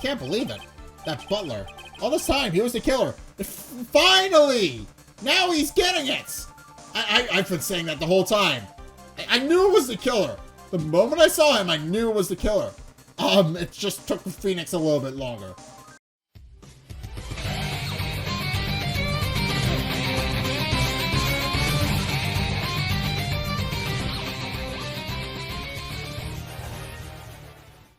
can't believe it. That butler. All this time, he was the killer. Finally! Now he's getting it! I've been saying that the whole time. I knew it was the killer. The moment I saw him, I knew it was the killer. It just took Phoenix a little bit longer.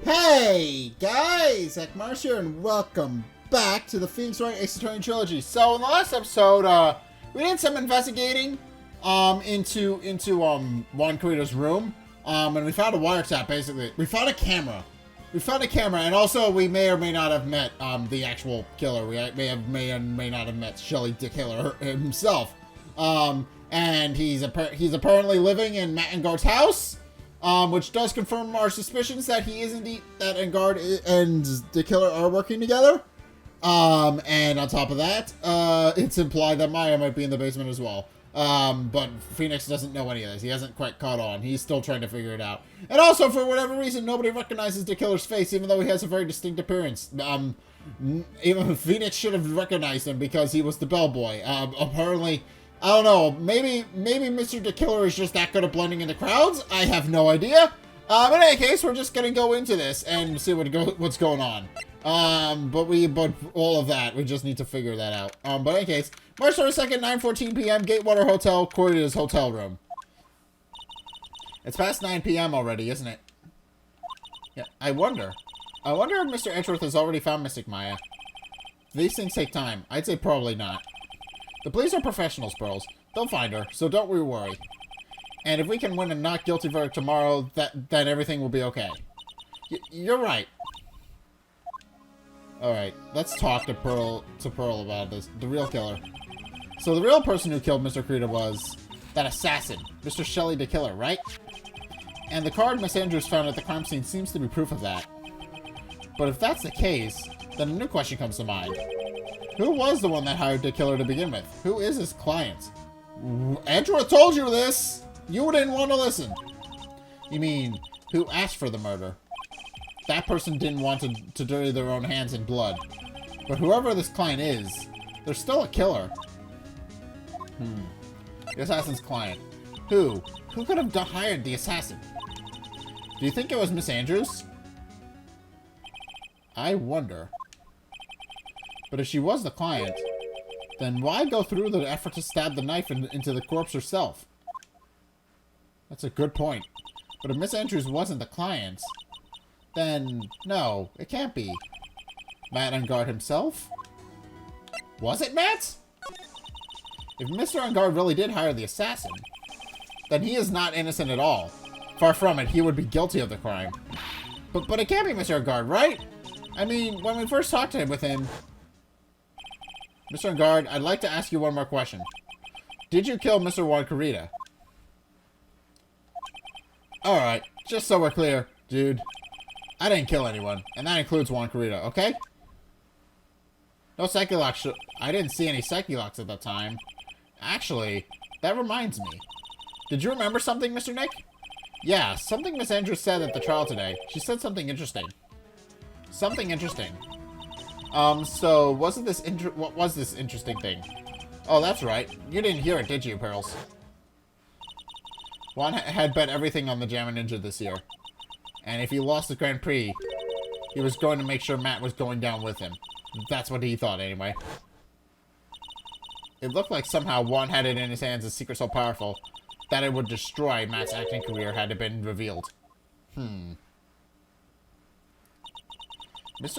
Hey guys, Zack here, and welcome back to the Phoenix Wright Ace Attorney Trilogy. So in the last episode, we did some investigating into Juan Carrito's room, and we found a wiretap. Basically, we found a camera. And also we may or may not have met the actual killer. We may or may not have met Shelly the Killer himself. And he's apparently living in Matt Engarde's house. Which does confirm our suspicions that he is indeed, that Engarde and the killer are working together. And on top of that, it's implied that Maya might be in the basement as well. But Phoenix doesn't know any of this. He hasn't quite caught on. He's still trying to figure it out. And also, for whatever reason, nobody recognizes the killer's face, even though he has a very distinct appearance. Even Phoenix should have recognized him because he was the bellboy. Apparently, I don't know, maybe Mr. the Killer is just that good at blending into crowds? I have no idea. In any case, we're just gonna go into this and see what's going on. But all of that, we just need to figure that out. But in any case, March 22nd, 9:14 p.m., Gatewater Hotel, Cordea's hotel room. It's past 9 p.m. already, isn't it? Yeah, I wonder if Mr. Edgeworth has already found Mystic Maya. These things take time. I'd say probably not. The police are professionals, Pearls. They'll find her, so don't we worry. And if we can win a not guilty verdict tomorrow, then everything will be okay. You're right. Alright, let's talk to Pearl about this. The real killer. So the real person who killed Mr. Carrito was that assassin, Mr. Shelly the Killer, right? And the card Miss Andrews found at the crime scene seems to be proof of that. But if that's the case, then a new question comes to mind. Who was the one that hired the killer to begin with? Who is his client? Edgeworth told you this! You didn't want to listen. You mean, who asked for the murder? That person didn't want to dirty their own hands in blood. But whoever this client is, they're still a killer. The assassin's client. Who? Who could have hired the assassin? Do you think it was Miss Andrews? I wonder. But if she was the client, then why go through the effort to stab the knife into the corpse herself? That's a good point. But if Miss Andrews wasn't the client, then no, it can't be. Matt Engarde himself? Was it Matt? If Mr. Engarde really did hire the assassin, then he is not innocent at all. Far from it, he would be guilty of the crime. But it can't be Mr. Engarde, right? I mean, when we first talked with him... Mr. Engarde, I'd like to ask you one more question. Did you kill Mr. Juan Carrito? Alright, just so we're clear, dude. I didn't kill anyone, and that includes Juan Carrito, okay? No Psyche-Locks. I didn't see any Psyche-Locks at that time. Actually, that reminds me. Did you remember something, Mr. Nick? Yeah, something Miss Andrews said at the trial today. She said something interesting. Something interesting. So, what was this interesting thing? Oh, that's right. You didn't hear it, did you, Pearls? Juan had bet everything on the Jammin' Ninja this year. And if he lost the Grand Prix, he was going to make sure Matt was going down with him. That's what he thought, anyway. It looked like somehow Juan had it in his hands, a secret so powerful, that it would destroy Matt's acting career had it been revealed. Mr.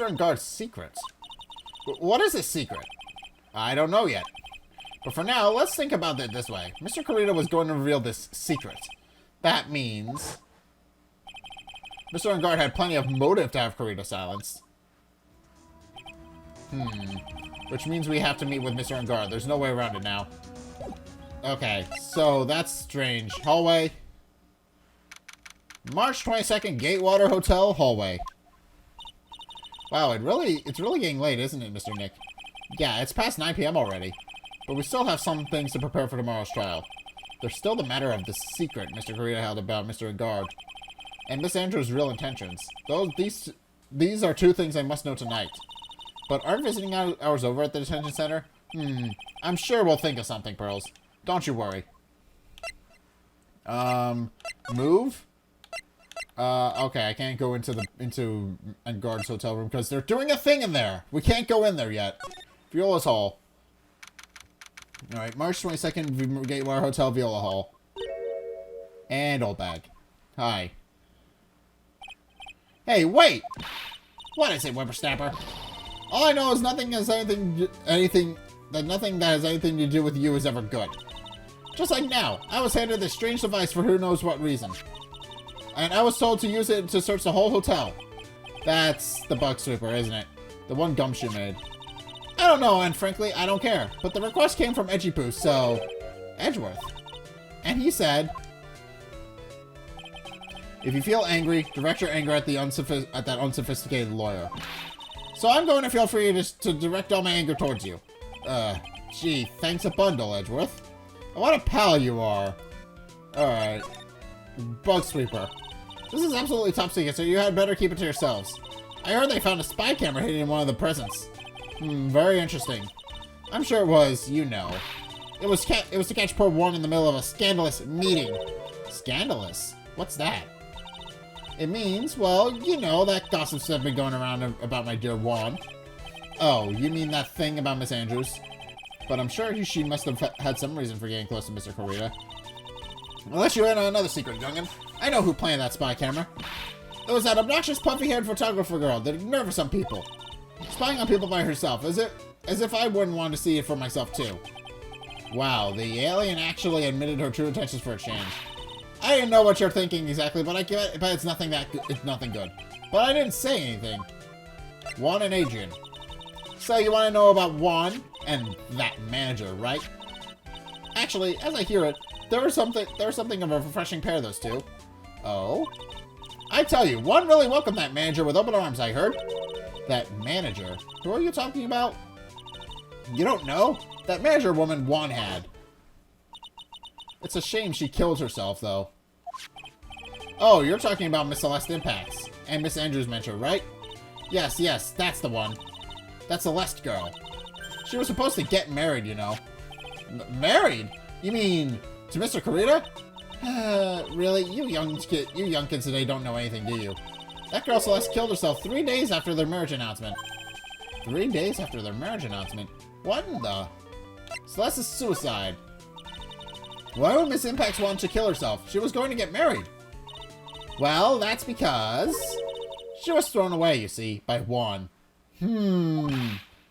Engarde's secret? What is his secret? I don't know yet. But for now, let's think about it this way. Mr. Carrito was going to reveal this secret. That means... Mr. Engarde had plenty of motive to have Carrito silenced. Which means we have to meet with Mr. Engarde. There's no way around it now. Okay, so that's strange. Hallway. March 22nd, Gatewater Hotel hallway. Wow, it's really getting late, isn't it, Mr. Nick? Yeah, it's past 9 p.m. already. But we still have some things to prepare for tomorrow's trial. There's still the matter of the secret Mr. Carrito held about Mr. Engarde. And Miss Andrews' real intentions. These are two things I must know tonight. But aren't visiting hours over at the detention center? I'm sure we'll think of something, Pearls. Don't you worry. Move? Okay, I can't go into Engarde's hotel room because they're doing a thing in there. We can't go in there yet. Viola's Hall. Alright, March 22nd, Gateway Hotel, Viola Hall. And old bag. Hi. Hey, wait! What is it, whippersnapper? All I know is nothing that has anything to do with you is ever good. Just like now, I was handed this strange device for who knows what reason. And I was told to use it to search the whole hotel. That's the bug sweeper, isn't it? The one Gumshoe made. I don't know, and frankly, I don't care. But the request came from Edgypoo, so... Edgeworth. And he said... If you feel angry, direct your anger at that unsophisticated lawyer. So I'm going to feel free to direct all my anger towards you. Gee, thanks a bundle, Edgeworth. What a pal you are. Alright. Bug sweeper. This is absolutely top secret, so you had better keep it to yourselves. I heard they found a spy camera hidden in one of the presents. Very interesting. I'm sure it was, you know. It was to catch poor Warren in the middle of a scandalous meeting. Scandalous? What's that? It means, well, you know, that gossip's have been going around about my dear Warren. Oh, you mean that thing about Miss Andrews? But I'm sure she must have had some reason for getting close to Mr. Corita. Unless you had another secret, youngin'. I know who planted that spy camera. It was that obnoxious, puffy-haired photographer girl that nervous some people. Spying on people by herself, as if I wouldn't want to see it for myself, too. Wow, the alien actually admitted her true intentions for a change. I didn't know what you're thinking exactly, but it's nothing good. But I didn't say anything. Juan and Adrian. So you want to know about Juan and that manager, right? Actually, as I hear it, there was something of a refreshing pair, those two. Oh? I tell you, Juan really welcomed that manager with open arms, I heard. That manager? Who are you talking about? You don't know? That manager woman Juan had. It's a shame she killed herself, though. Oh, you're talking about Miss Celeste Impacts and Miss Andrews' mentor, right? Yes, that's the one. That Celeste girl. She was supposed to get married, you know. Married? You mean to Mr. Corita? Really? You young kids today don't know anything, do you? That girl Celeste killed herself 3 days after their marriage announcement. 3 days after their marriage announcement? What in the... Celeste's suicide. Why would Miss Impacts want to kill herself? She was going to get married. Well, that's because... she was thrown away, you see, by Juan.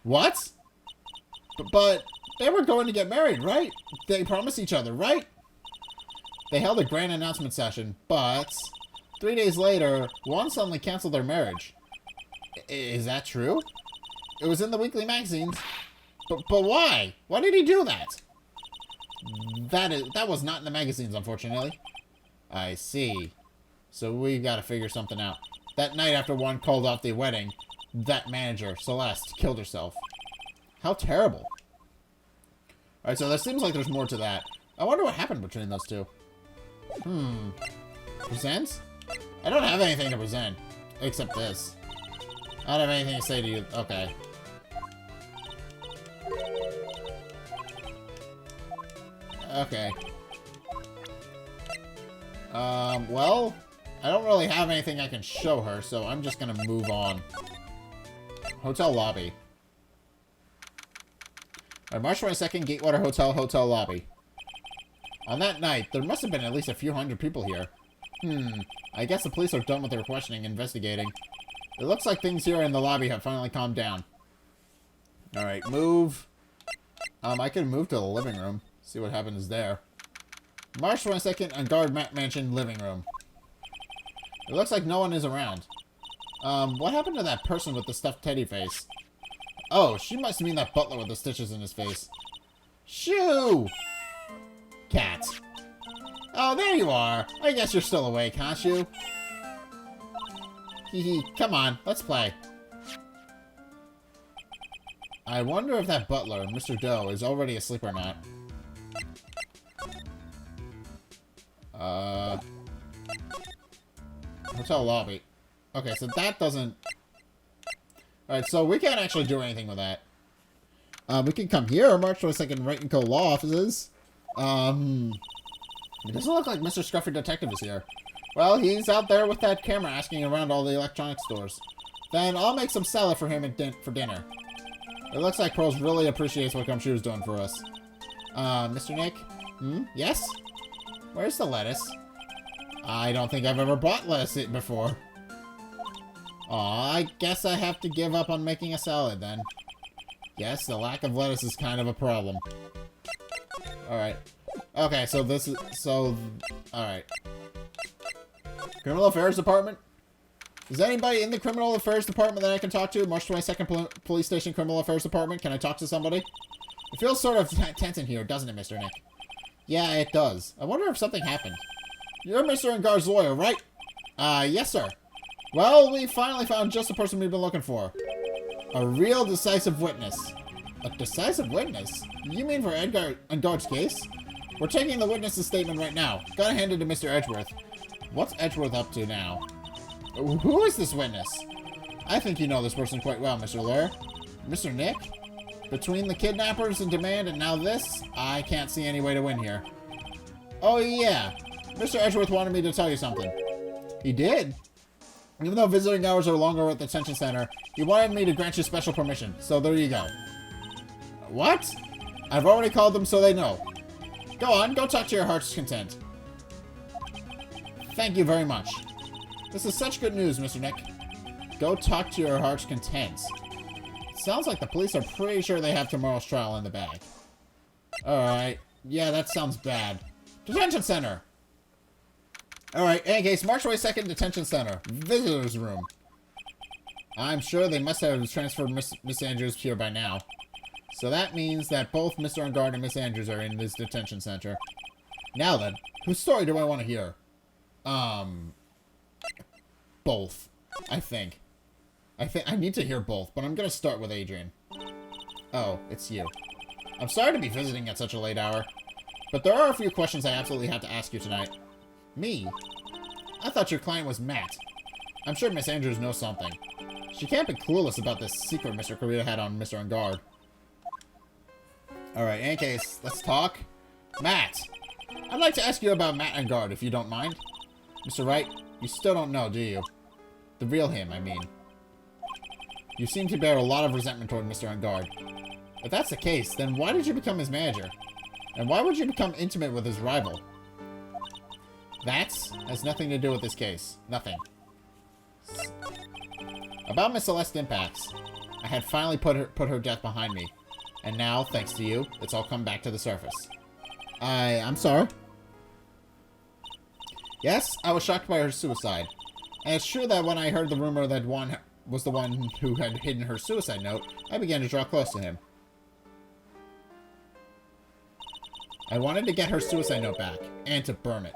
What? But they were going to get married, right? They promised each other, right? They held a grand announcement session, but 3 days later, Juan suddenly canceled their marriage. Is that true? It was in the weekly magazines. But why? Why did he do that? That was not in the magazines, unfortunately. I see. So we gotta figure something out. That night after Juan called off the wedding, that manager, Celeste, killed herself. How terrible. Alright, so there seems like there's more to that. I wonder what happened between those two. Presents? I don't have anything to present. Except this. I don't have anything to say to you. Okay. Okay. Well, I don't really have anything I can show her, so I'm just gonna move on. Hotel lobby. Alright, March 22nd, Gatewater Hotel lobby. On that night, there must have been at least a few hundred people here. I guess the police are done with their questioning and investigating. It looks like things here in the lobby have finally calmed down. Alright, move. I can move to the living room. See what happens there. March 22nd, Engarde Mansion living room. It looks like no one is around. What happened to that person with the stuffed teddy face? Oh, she must mean that butler with the stitches in his face. Shoo! Cat. Oh, there you are. I guess you're still awake, aren't you? Hee, come on, let's play. I wonder if that butler, Mr. Doe, is already asleep or not. Hotel lobby. Okay, so that doesn't Alright, so we can't actually do anything with that. We can come here, March 22nd, Wright and Co. Law Offices. It doesn't look like Mr. Scruffy Detective is here. Well, he's out there with that camera asking around all the electronic stores. Then I'll make some salad for him for dinner. It looks like Pearls really appreciates what Gumshoe's doing for us. Mr. Nick? Yes? Where's the lettuce? I don't think I've ever bought lettuce before. Aw, I guess I have to give up on making a salad then. Yes, the lack of lettuce is kind of a problem. Alright. Okay, so this is... Alright. Criminal Affairs Department? Is anybody in the Criminal Affairs Department that I can talk to? March 22nd Police Station Criminal Affairs Department? Can I talk to somebody? It feels sort of tense in here, doesn't it, Mr. Nick? Yeah, it does. I wonder if something happened. You're Mr. Engarde's lawyer, right? Yes, sir. Well, we finally found just the person we've been looking for. A real decisive witness. A decisive witness? You mean for Engarde's case? We're taking the witness's statement right now. Gotta hand it to Mr. Edgeworth. What's Edgeworth up to now? Who is this witness? I think you know this person quite well, Mr. Lawyer. Mr. Nick? Between the kidnappers and demand and now this, I can't see any way to win here. Oh yeah, Mr. Edgeworth wanted me to tell you something. He did? Even though visiting hours are longer at the detention center, he wanted me to grant you special permission, so there you go. What? I've already called them so they know. Go on, go talk to your heart's content. Thank you very much. This is such good news, Mr. Nick. Go talk to your heart's content. It sounds like the police are pretty sure they have tomorrow's trial in the bag. Alright. Yeah, that sounds bad. Detention center! Alright, in any case, March 22nd Detention Center. Visitor's room. I'm sure they must have transferred Miss Andrews here by now. So that means that both Mr. Engarde and Miss Andrews are in this detention center. Now then, whose story do I want to hear? Both. I think I need to hear both, but I'm gonna start with Adrian. Oh, it's you. I'm sorry to be visiting at such a late hour, but there are a few questions I absolutely have to ask you tonight. Me? I thought your client was Matt. I'm sure Miss Andrews knows something. She can't be clueless about this secret Mr. Korea had on Mr. Engarde. Alright, in any case, let's talk. Matt! I'd like to ask you about Matt Engarde, if you don't mind. Mr. Wright, you still don't know, do you? The real him, I mean. You seem to bear a lot of resentment toward Mr. Engarde. If that's the case, then why did you become his manager? And why would you become intimate with his rival? That has nothing to do with this case. Nothing. About Miss Celeste Impacts. I had finally put her death behind me. And now, thanks to you, it's all come back to the surface. I'm sorry. Yes, I was shocked by her suicide. And it's true that when I heard the rumor that Juan was the one who had hidden her suicide note, I began to draw close to him. I wanted to get her suicide note back, and to burn it.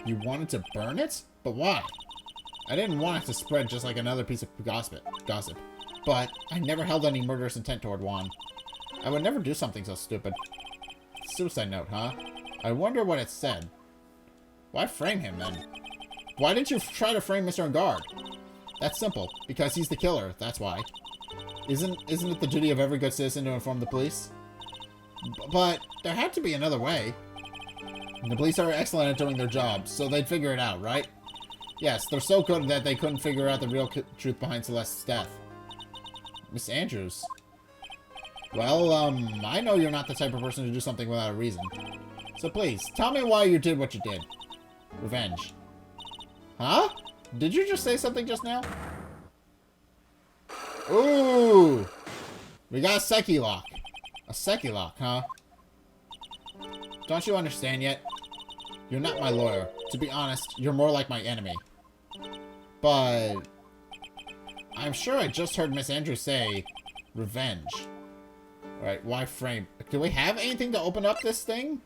You wanted to burn it? But why? I didn't want it to spread just like another piece of gossip. But I never held any murderous intent toward Juan. I would never do something so stupid. Suicide note, huh? I wonder what it said. Why frame him, then? Why didn't you try to frame Mr. Engarde? That's simple. Because he's the killer, that's why. Isn't it the duty of every good citizen to inform the police? But there had to be another way. The police are excellent at doing their job, so they'd figure it out, right? Yes, they're so good that they couldn't figure out the real truth behind Celeste's death. Miss Andrews. Well, I know you're not the type of person to do something without a reason. So please, tell me why you did what you did. Revenge. Huh? Did you just say something just now? Ooh! We got a Psyche Lock. A Psyche Lock, huh? Don't you understand yet? You're not my lawyer. To be honest, you're more like my enemy. But I'm sure I just heard Miss Andrews say revenge. Alright, why frame? Do we have anything to open up this thing?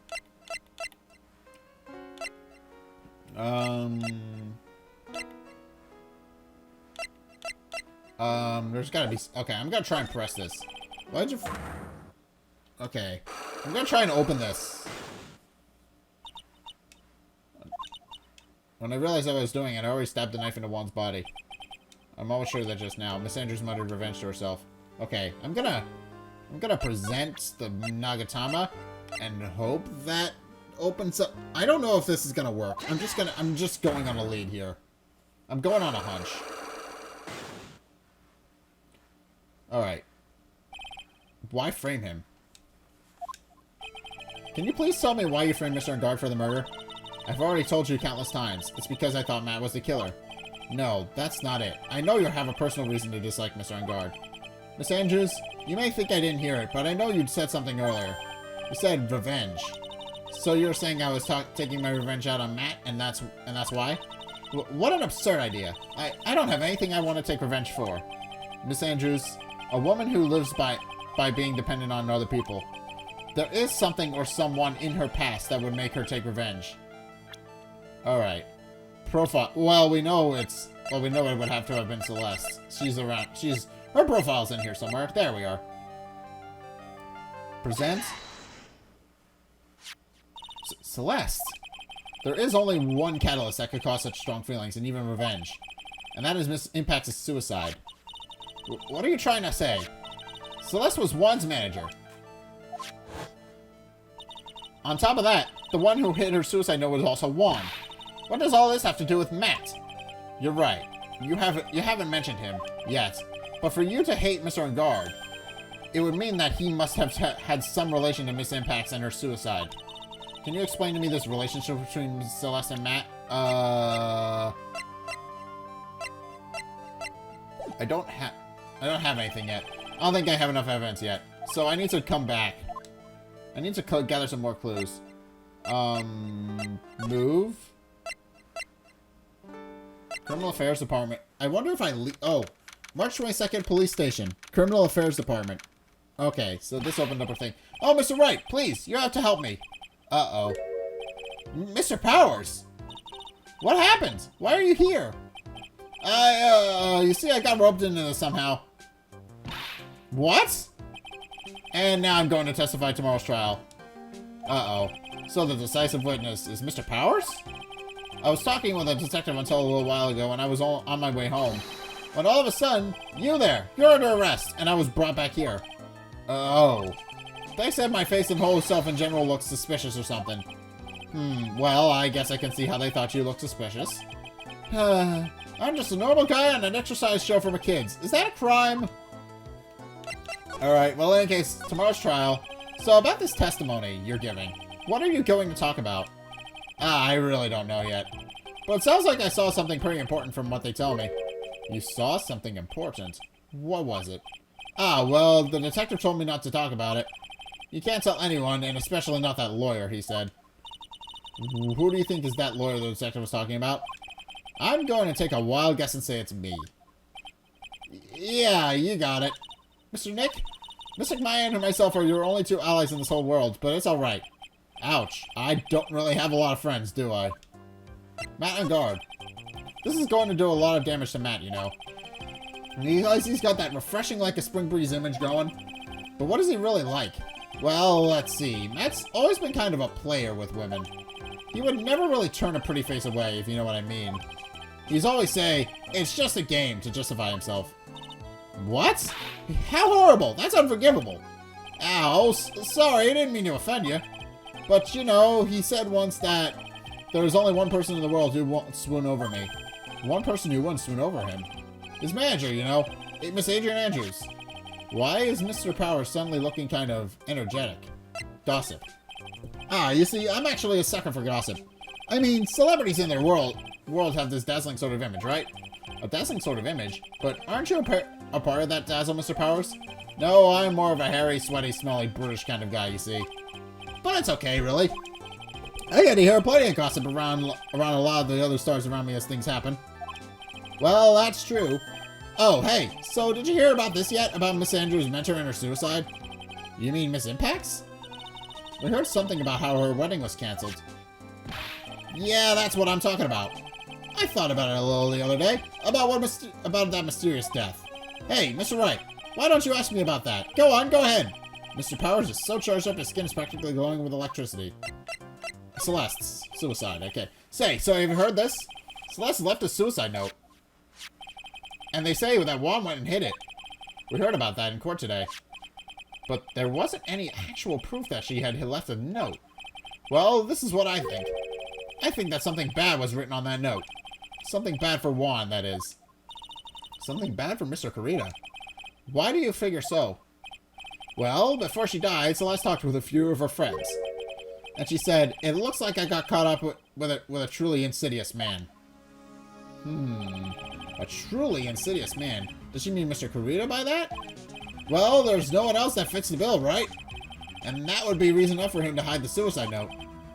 There's gotta be... Okay, I'm gonna try and press this. Why'd you... Okay. I'm gonna try and open this. When I realized what I was doing, I already stabbed the knife into Juan's body. I'm almost sure that just now. Miss Andrews muttered revenge to herself. Okay, I'm gonna present the Nagatama and hope that opens up. I don't know if this is gonna work. I'm just going on a lead here. I'm going on a hunch. Alright. Why frame him? Can you please tell me why you framed Mr. Engarde for the murder? I've already told you countless times. It's because I thought Matt was the killer. No, that's not it. I know you have a personal reason to dislike Mr. Engarde. Miss Andrews, you may think I didn't hear it, but I know you'd said something earlier. You said revenge. So you're saying I was taking my revenge out on Matt, and that's why? What an absurd idea. I don't have anything I want to take revenge for. Miss Andrews, a woman who lives by being dependent on other people. There is something or someone in her past that would make her take revenge. Alright. Profile. Well, we know it would have to have been Celeste. She's around. Her profile's in here somewhere. There we are. Present. Celeste. There is only one catalyst that could cause such strong feelings, and even revenge. And that is Miss Impact's suicide. What are you trying to say? Celeste was Juan's manager. On top of that, the one who hit her suicide note was also Juan. What does all this have to do with Matt? You're right. You haven't mentioned him yet. But for you to hate Mr. Engarde, it would mean that he must have had some relation to Miss Impacts and her suicide. Can you explain to me this relationship between Celeste and Matt? I don't have anything yet. I don't think I have enough evidence yet. So I need to come back. I need to gather some more clues. Move. Criminal Affairs Department. I wonder if oh, March 22nd, Police Station. Criminal Affairs Department. Okay, so this opened up a thing. Oh, Mr. Wright, please, you have to help me. Uh-oh. Mr. Powers! What happened? Why are you here? You see, I got roped into this somehow. What? And now I'm going to testify tomorrow's trial. Uh-oh. So the decisive witness is Mr. Powers? I was talking with a detective until a little while ago, and I was on my way home. But all of a sudden, you're under arrest, and I was brought back here. Oh. They said my face and whole self in general looks suspicious or something. Well, I guess I can see how they thought you looked suspicious. I'm just a normal guy on an exercise show for my kids. Is that a crime? Alright, well in any case, tomorrow's trial. So about this testimony you're giving, what are you going to talk about? I really don't know yet. But it sounds like I saw something pretty important from what they tell me. You saw something important? What was it? Well, the detective told me not to talk about it. You can't tell anyone, and especially not that lawyer, he said. Who do you think is that lawyer the detective was talking about? I'm going to take a wild guess and say it's me. Yeah, you got it. Mr. Nick? Miss McMahon and myself are your only two allies in this whole world, but it's alright. Ouch. I don't really have a lot of friends, do I? Matt Engarde. This is going to do a lot of damage to Matt, you know. And he's got that refreshing like a spring breeze image going. But what is he really like? Well, let's see. Matt's always been kind of a player with women. He would never really turn a pretty face away, if you know what I mean. He's always say, it's just a game, to justify himself. What? How horrible! That's unforgivable! Ow, sorry, I didn't mean to offend you. But, you know, he said once that there's only one person in the world who won't swoon over me. One person who wouldn't swoon over him. His manager, you know. Miss Adrian Andrews. Why is Mr. Powers suddenly looking kind of energetic? Gossip. You see, I'm actually a sucker for gossip. I mean, celebrities in their world have this dazzling sort of image, right? A dazzling sort of image? But aren't you a part of that dazzle, Mr. Powers? No, I'm more of a hairy, sweaty, smelly, brutish kind of guy, you see. But it's okay, really. I get to hear plenty of gossip around a lot of the other stars around me as things happen. Well, that's true. Oh, hey, so did you hear about this yet? About Miss Andrews' mentor and her suicide? You mean Miss Impacts? We heard something about how her wedding was cancelled. Yeah, that's what I'm talking about. I thought about it a little the other day. About that mysterious death. Hey, Mr. Wright, why don't you ask me about that? Go on, go ahead. Mr. Powers is so charged up his skin is practically glowing with electricity. Celeste's suicide, okay. Say, so have you heard this? Celeste left a suicide note. And they say that Juan went and hid it. We heard about that in court today. But there wasn't any actual proof that she had left a note. Well, this is what I think. I think that something bad was written on that note. Something bad for Juan, that is. Something bad for Mr. Kurita. Why do you figure so? Well, before she died, Celeste talked with a few of her friends. And she said, it looks like I got caught up with a truly insidious man. A truly insidious man. Does she mean Mr. Kurita by that? Well, there's no one else that fits the bill, right? And that would be reason enough for him to hide the suicide note.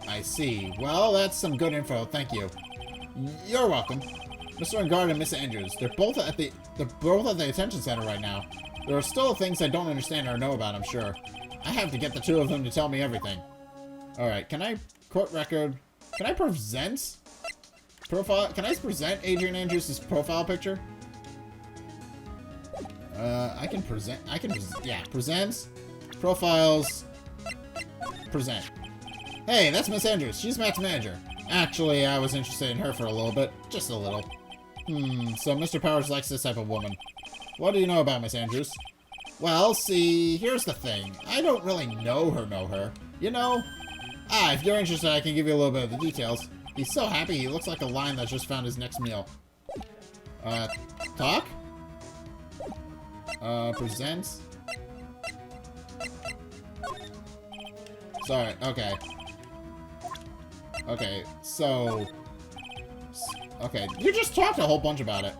I see. Well, that's some good info. Thank you. You're welcome. Mr. Engarde and Miss Andrews. They're both at the detention center right now. There are still things I don't understand or know about, I'm sure. I have to get the two of them to tell me everything. Alright, can I court record? Can I present profile? Can I present Adrian Andrews' profile picture? I can present, yeah, presents, profiles, present. Hey, that's Miss Andrews. She's Matt's manager. Actually, I was interested in her for a little bit. Just a little. So Mr. Powers likes this type of woman. What do you know about Miss Andrews? Well, see, here's the thing. I don't really know her. You know? If you're interested, I can give you a little bit of the details. He's so happy, he looks like a lion that just found his next meal. Talk? Presents? Sorry, okay. Okay, so... Okay, you just talked a whole bunch about it.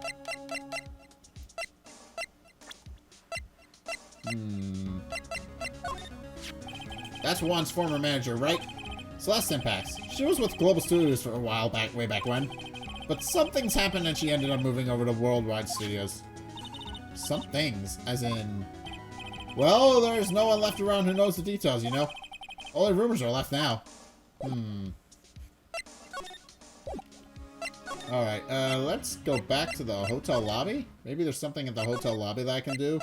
That's Juan's former manager, right? Celeste Impacts. She was with Global Studios for a while back, way back when. But some things happened and she ended up moving over to Worldwide Studios. Some things, as in... Well, there's no one left around who knows the details, you know? Only rumors are left now. Alright, let's go back to the hotel lobby. Maybe there's something at the hotel lobby that I can do.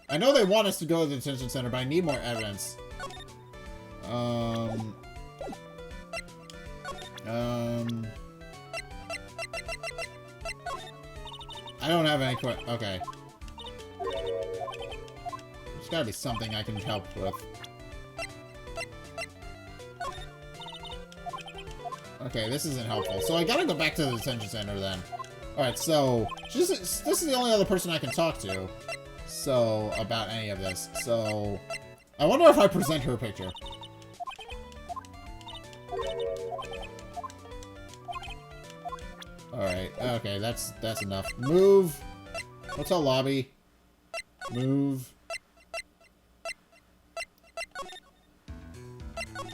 I know they want us to go to the detention center, but I need more evidence. I don't have any okay. There's gotta be something I can help with. Okay, this isn't helpful. So I gotta go back to the detention center then. Alright, so this is the only other person I can talk to. So, about any of this. So, I wonder if I present her picture. Alright, okay, that's enough. Move. Hotel lobby. Move.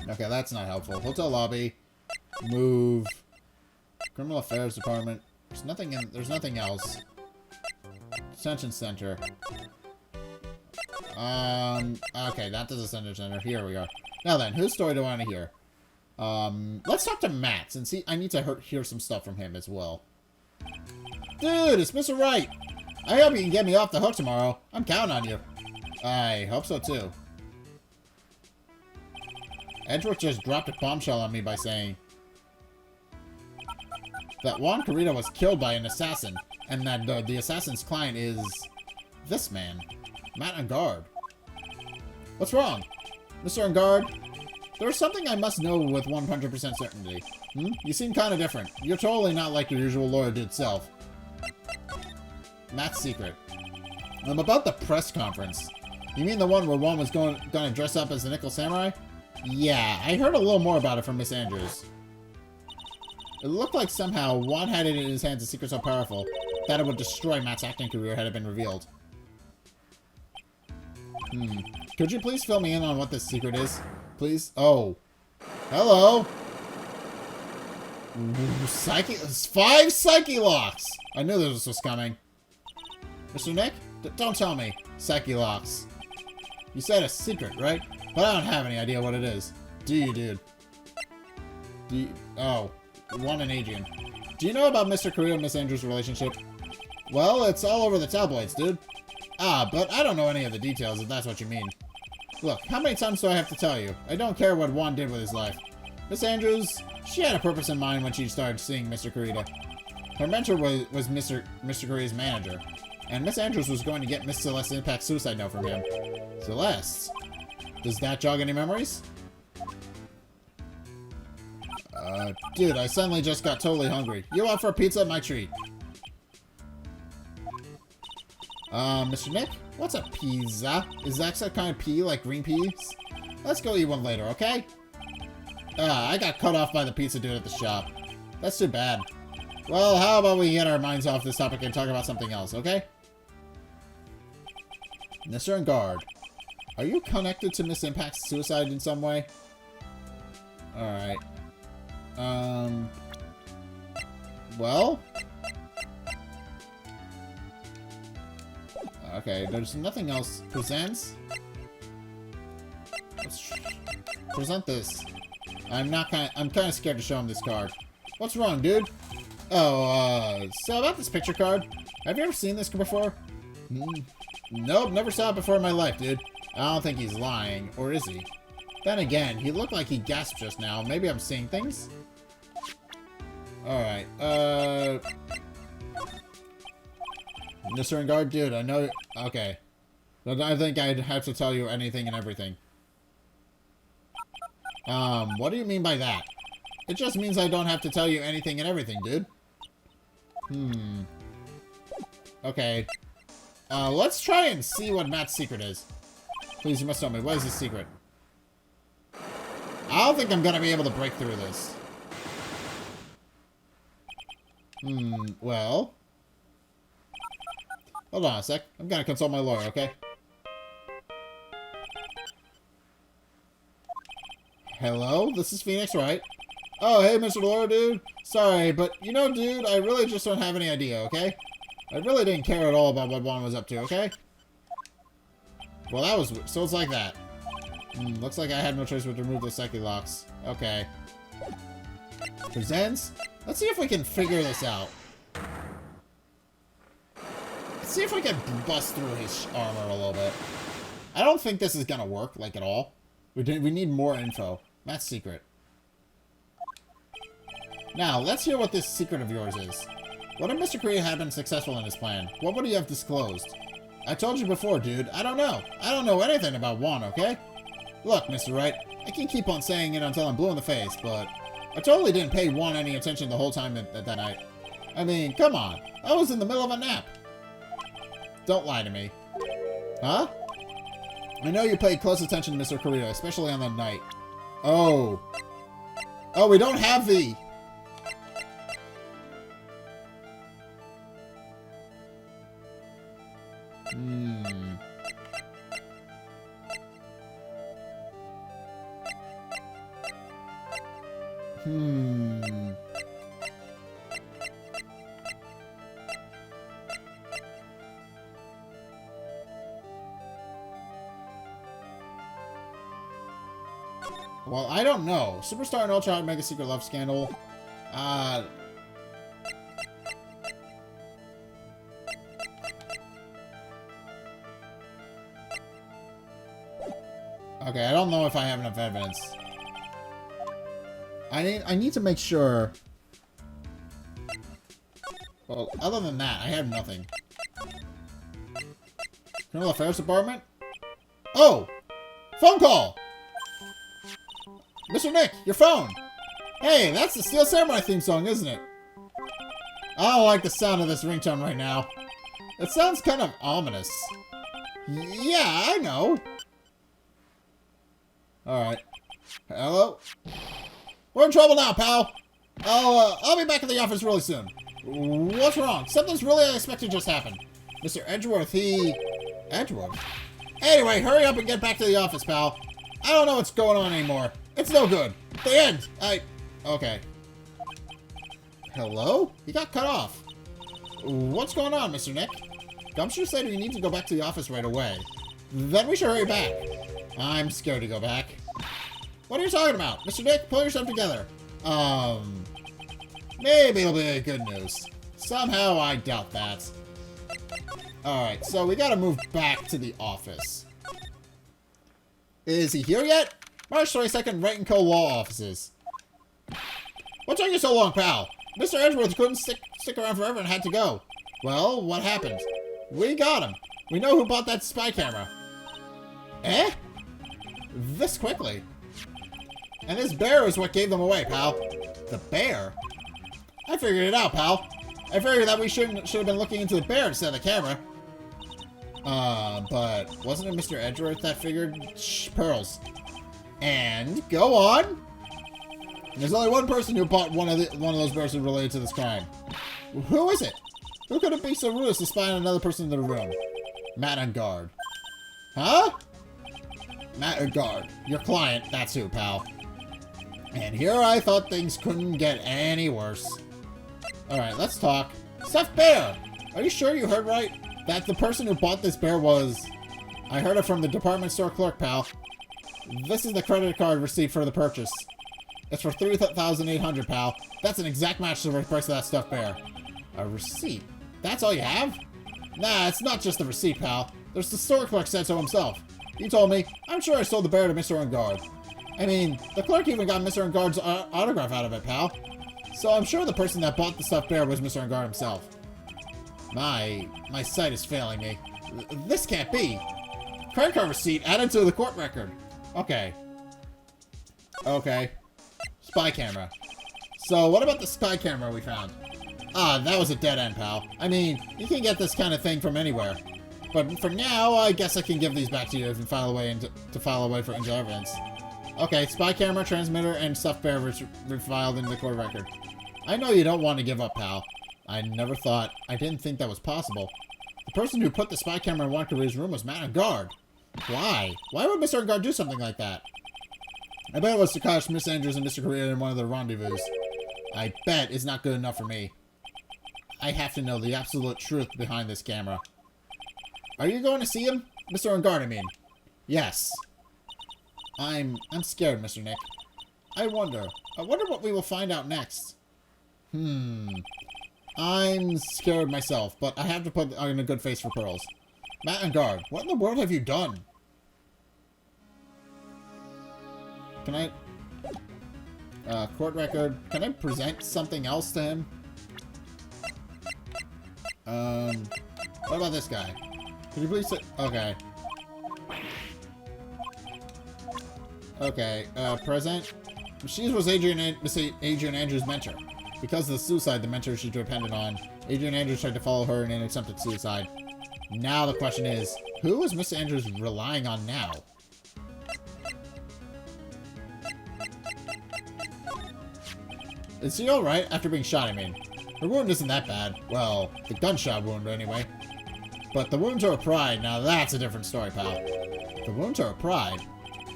Okay, that's not helpful. Hotel lobby. Move. Criminal Affairs Department. There's nothing else. Detention Center. Okay, that does a center. Here we are. Now then, whose story do I want to hear? Let's talk to Matt, and see, I need to hear some stuff from him as well. Dude, it's Mr. Wright! I hope you can get me off the hook tomorrow. I'm counting on you. I hope so too. Edgeworth just dropped a bombshell on me by saying that Juan Kurita was killed by an assassin, and that the assassin's client is this man, Matt Engarde. What's wrong? Mr. Engarde? There's something I must know with 100% certainty. You seem kind of different. You're totally not like your usual lawyer dude self. Matt's secret. About the press conference. You mean the one where Juan was gonna dress up as the Nickel Samurai? Yeah, I heard a little more about it from Miss Andrews. It looked like somehow Juan had it in his hands a secret so powerful that it would destroy Matt's acting career had it been revealed. Could you please fill me in on what this secret is? Please? Oh. Hello! Ooh, 5 Psyche Locks! I knew this was coming. Mr. Nick? Don't tell me. Psyche Locks. You said a secret, right? But I don't have any idea what it is. Do you, dude? Oh. Juan and Adrian. Do you know about Mr. Kurita and Miss Andrews' relationship? Well, it's all over the tabloids, dude. But I don't know any of the details, if that's what you mean. Look, how many times do I have to tell you? I don't care what Juan did with his life. Miss Andrews, she had a purpose in mind when she started seeing Mr. Kurita. Her mentor was Mr. Kurita's manager. And Miss Andrews was going to get Miss Celeste's impact suicide note from him. Celeste? Does that jog any memories? Dude, I suddenly just got totally hungry. You out for a pizza? My treat. Mr. Nick? What's a pizza? Is that some kind of pea, like green peas? Let's go eat one later, okay? I got cut off by the pizza dude at the shop. That's too bad. Well, how about we get our minds off this topic and talk about something else, okay? Mr. Engarde, are you connected to Miss Impact's suicide in some way? Alright. Well? Okay, there's nothing else. Presents? Let's present this. I'm kind of scared to show him this card. What's wrong, dude? Oh, so about this picture card. Have you ever seen this before? Nope, never saw it before in my life, dude. I don't think he's lying, or is he? Then again, he looked like he gasped just now. Maybe I'm seeing things? Alright, Mr. Engarde, dude, I know... Okay. But I think I'd have to tell you anything and everything. What do you mean by that? It just means I don't have to tell you anything and everything, dude. Okay. Let's try and see what Matt's secret is. Please, you must tell me. What is his secret? I don't think I'm gonna be able to break through this. Well... Hold on a sec. I'm gonna consult my lawyer, okay? Hello? This is Phoenix, right? Oh, hey, Mr. Lawyer, dude. Sorry, but, you know, dude, I really just don't have any idea, okay? I really didn't care at all about what Juan was up to, okay? Well, that was... So it's like that. Looks like I had no choice but to remove those psyche locks. Okay. Presents? Let's see if we can figure this out. Let's see if we can bust through his armor a little bit. I don't think this is gonna work, like, at all. We need more info. Matt's secret. Now, let's hear what this secret of yours is. What if Mr. Korea had been successful in his plan? What would he have disclosed? I told you before, dude. I don't know. I don't know anything about Juan, okay? Look, Mr. Wright, I can keep on saying it until I'm blue in the face, but I totally didn't pay Juan any attention the whole time that night. I mean, come on. I was in the middle of a nap. Don't lie to me. Huh? I know you paid close attention to Mr. Korea, especially on that night. Oh. Oh, we don't have the... Well, I don't know. Superstar and Ultra Mega Secret Love Scandal. Okay, I don't know if I have enough evidence. I need to make sure. Well, other than that, I have nothing. Criminal Affairs Department? Oh! Phone call! Mr. Nick, your phone! Hey, that's the Steel Samurai theme song, isn't it? I don't like the sound of this ringtone right now. It sounds kind of ominous. Yeah, I know. Alright. Hello? We're in trouble now, pal. I'll be back at the office really soon. What's wrong? Something's really unexpected just happened. Mr. Edgeworth, Edgeworth? Anyway, hurry up and get back to the office, pal. I don't know what's going on anymore. It's no good. The end. Okay. Hello? He got cut off. What's going on, Mr. Nick? Gumshoe said we need to go back to the office right away. Then we should hurry back. I'm scared to go back. What are you talking about? Mr. Nick, pull yourself together. Maybe it'll be good news. Somehow I doubt that. Alright, so we gotta move back to the office. Is he here yet? March 22nd, Wright & Co. Law Offices. What took you so long, pal? Mr. Edgeworth couldn't stick around forever and had to go. Well, what happened? We got him. We know who bought that spy camera. Eh? This quickly. And this bear is what gave them away, pal. The bear? I figured it out, pal. I figured that we should have been looking into the bear instead of the camera. But wasn't it Mr. Edgeworth that figured? Shh, pearls. And go on. There's only one person who bought one of those bears who related to this crime. Who is it? Who could it be so rude as to spy on another person in the room? Matt Engarde. Huh? Matt Engarde. Your client, that's who, pal. And here I thought things couldn't get any worse. Alright, let's talk. Stuffed bear! Are you sure you heard right? That the person who bought this bear was... I heard it from the department store clerk, pal. This is the credit card receipt for the purchase. It's for $3,800, pal. That's an exact match to the price of that stuffed bear. A receipt? That's all you have? Nah, it's not just the receipt, pal. There's the store clerk said so himself. He told me, I'm sure I sold the bear to Mr. Engarde. I mean, the clerk even got Mr. Engarde's autograph out of it, pal. So I'm sure the person that bought the stuffed bear was Mr. Engarde himself. My sight is failing me. This can't be. Credit card receipt added to the court record. Okay. Okay. Spy camera. So what about the spy camera we found? Ah, that was a dead end, pal. I mean, you can get this kind of thing from anywhere. But for now, I guess I can give these back to you and file away for injured evidence. Okay, spy camera, transmitter, and stuffed bear refiled into the court record. I know you don't want to give up, pal. I didn't think that was possible. The person who put the spy camera in Wankaroo's room was Matt Engarde. Why? Why would Mr. Engarde do something like that? I bet it was to catch Miss Andrews and Mr. Korea in one of their rendezvous. I bet it's not good enough for me. I have to know the absolute truth behind this camera. Are you going to see him? Mr. Engarde, I mean. Yes. I'm scared, Mr. Nick. I wonder what we will find out next. I'm scared myself, but I have to put on a good face for pearls. Matt Engarde, what in the world have you done? Can I... court record. Can I present something else to him? What about this guy? Could you please say... Okay. Okay, present. She was Adrian Andrews' mentor. Because of the suicide the mentor she depended on, Adrian Andrews tried to follow her in an attempted suicide. Now the question is, who is Miss Andrews relying on now? Is she alright after being shot, I mean? Her wound isn't that bad. Well, the gunshot wound anyway. But the wound to her pride, now that's a different story, pal. The wound to her pride?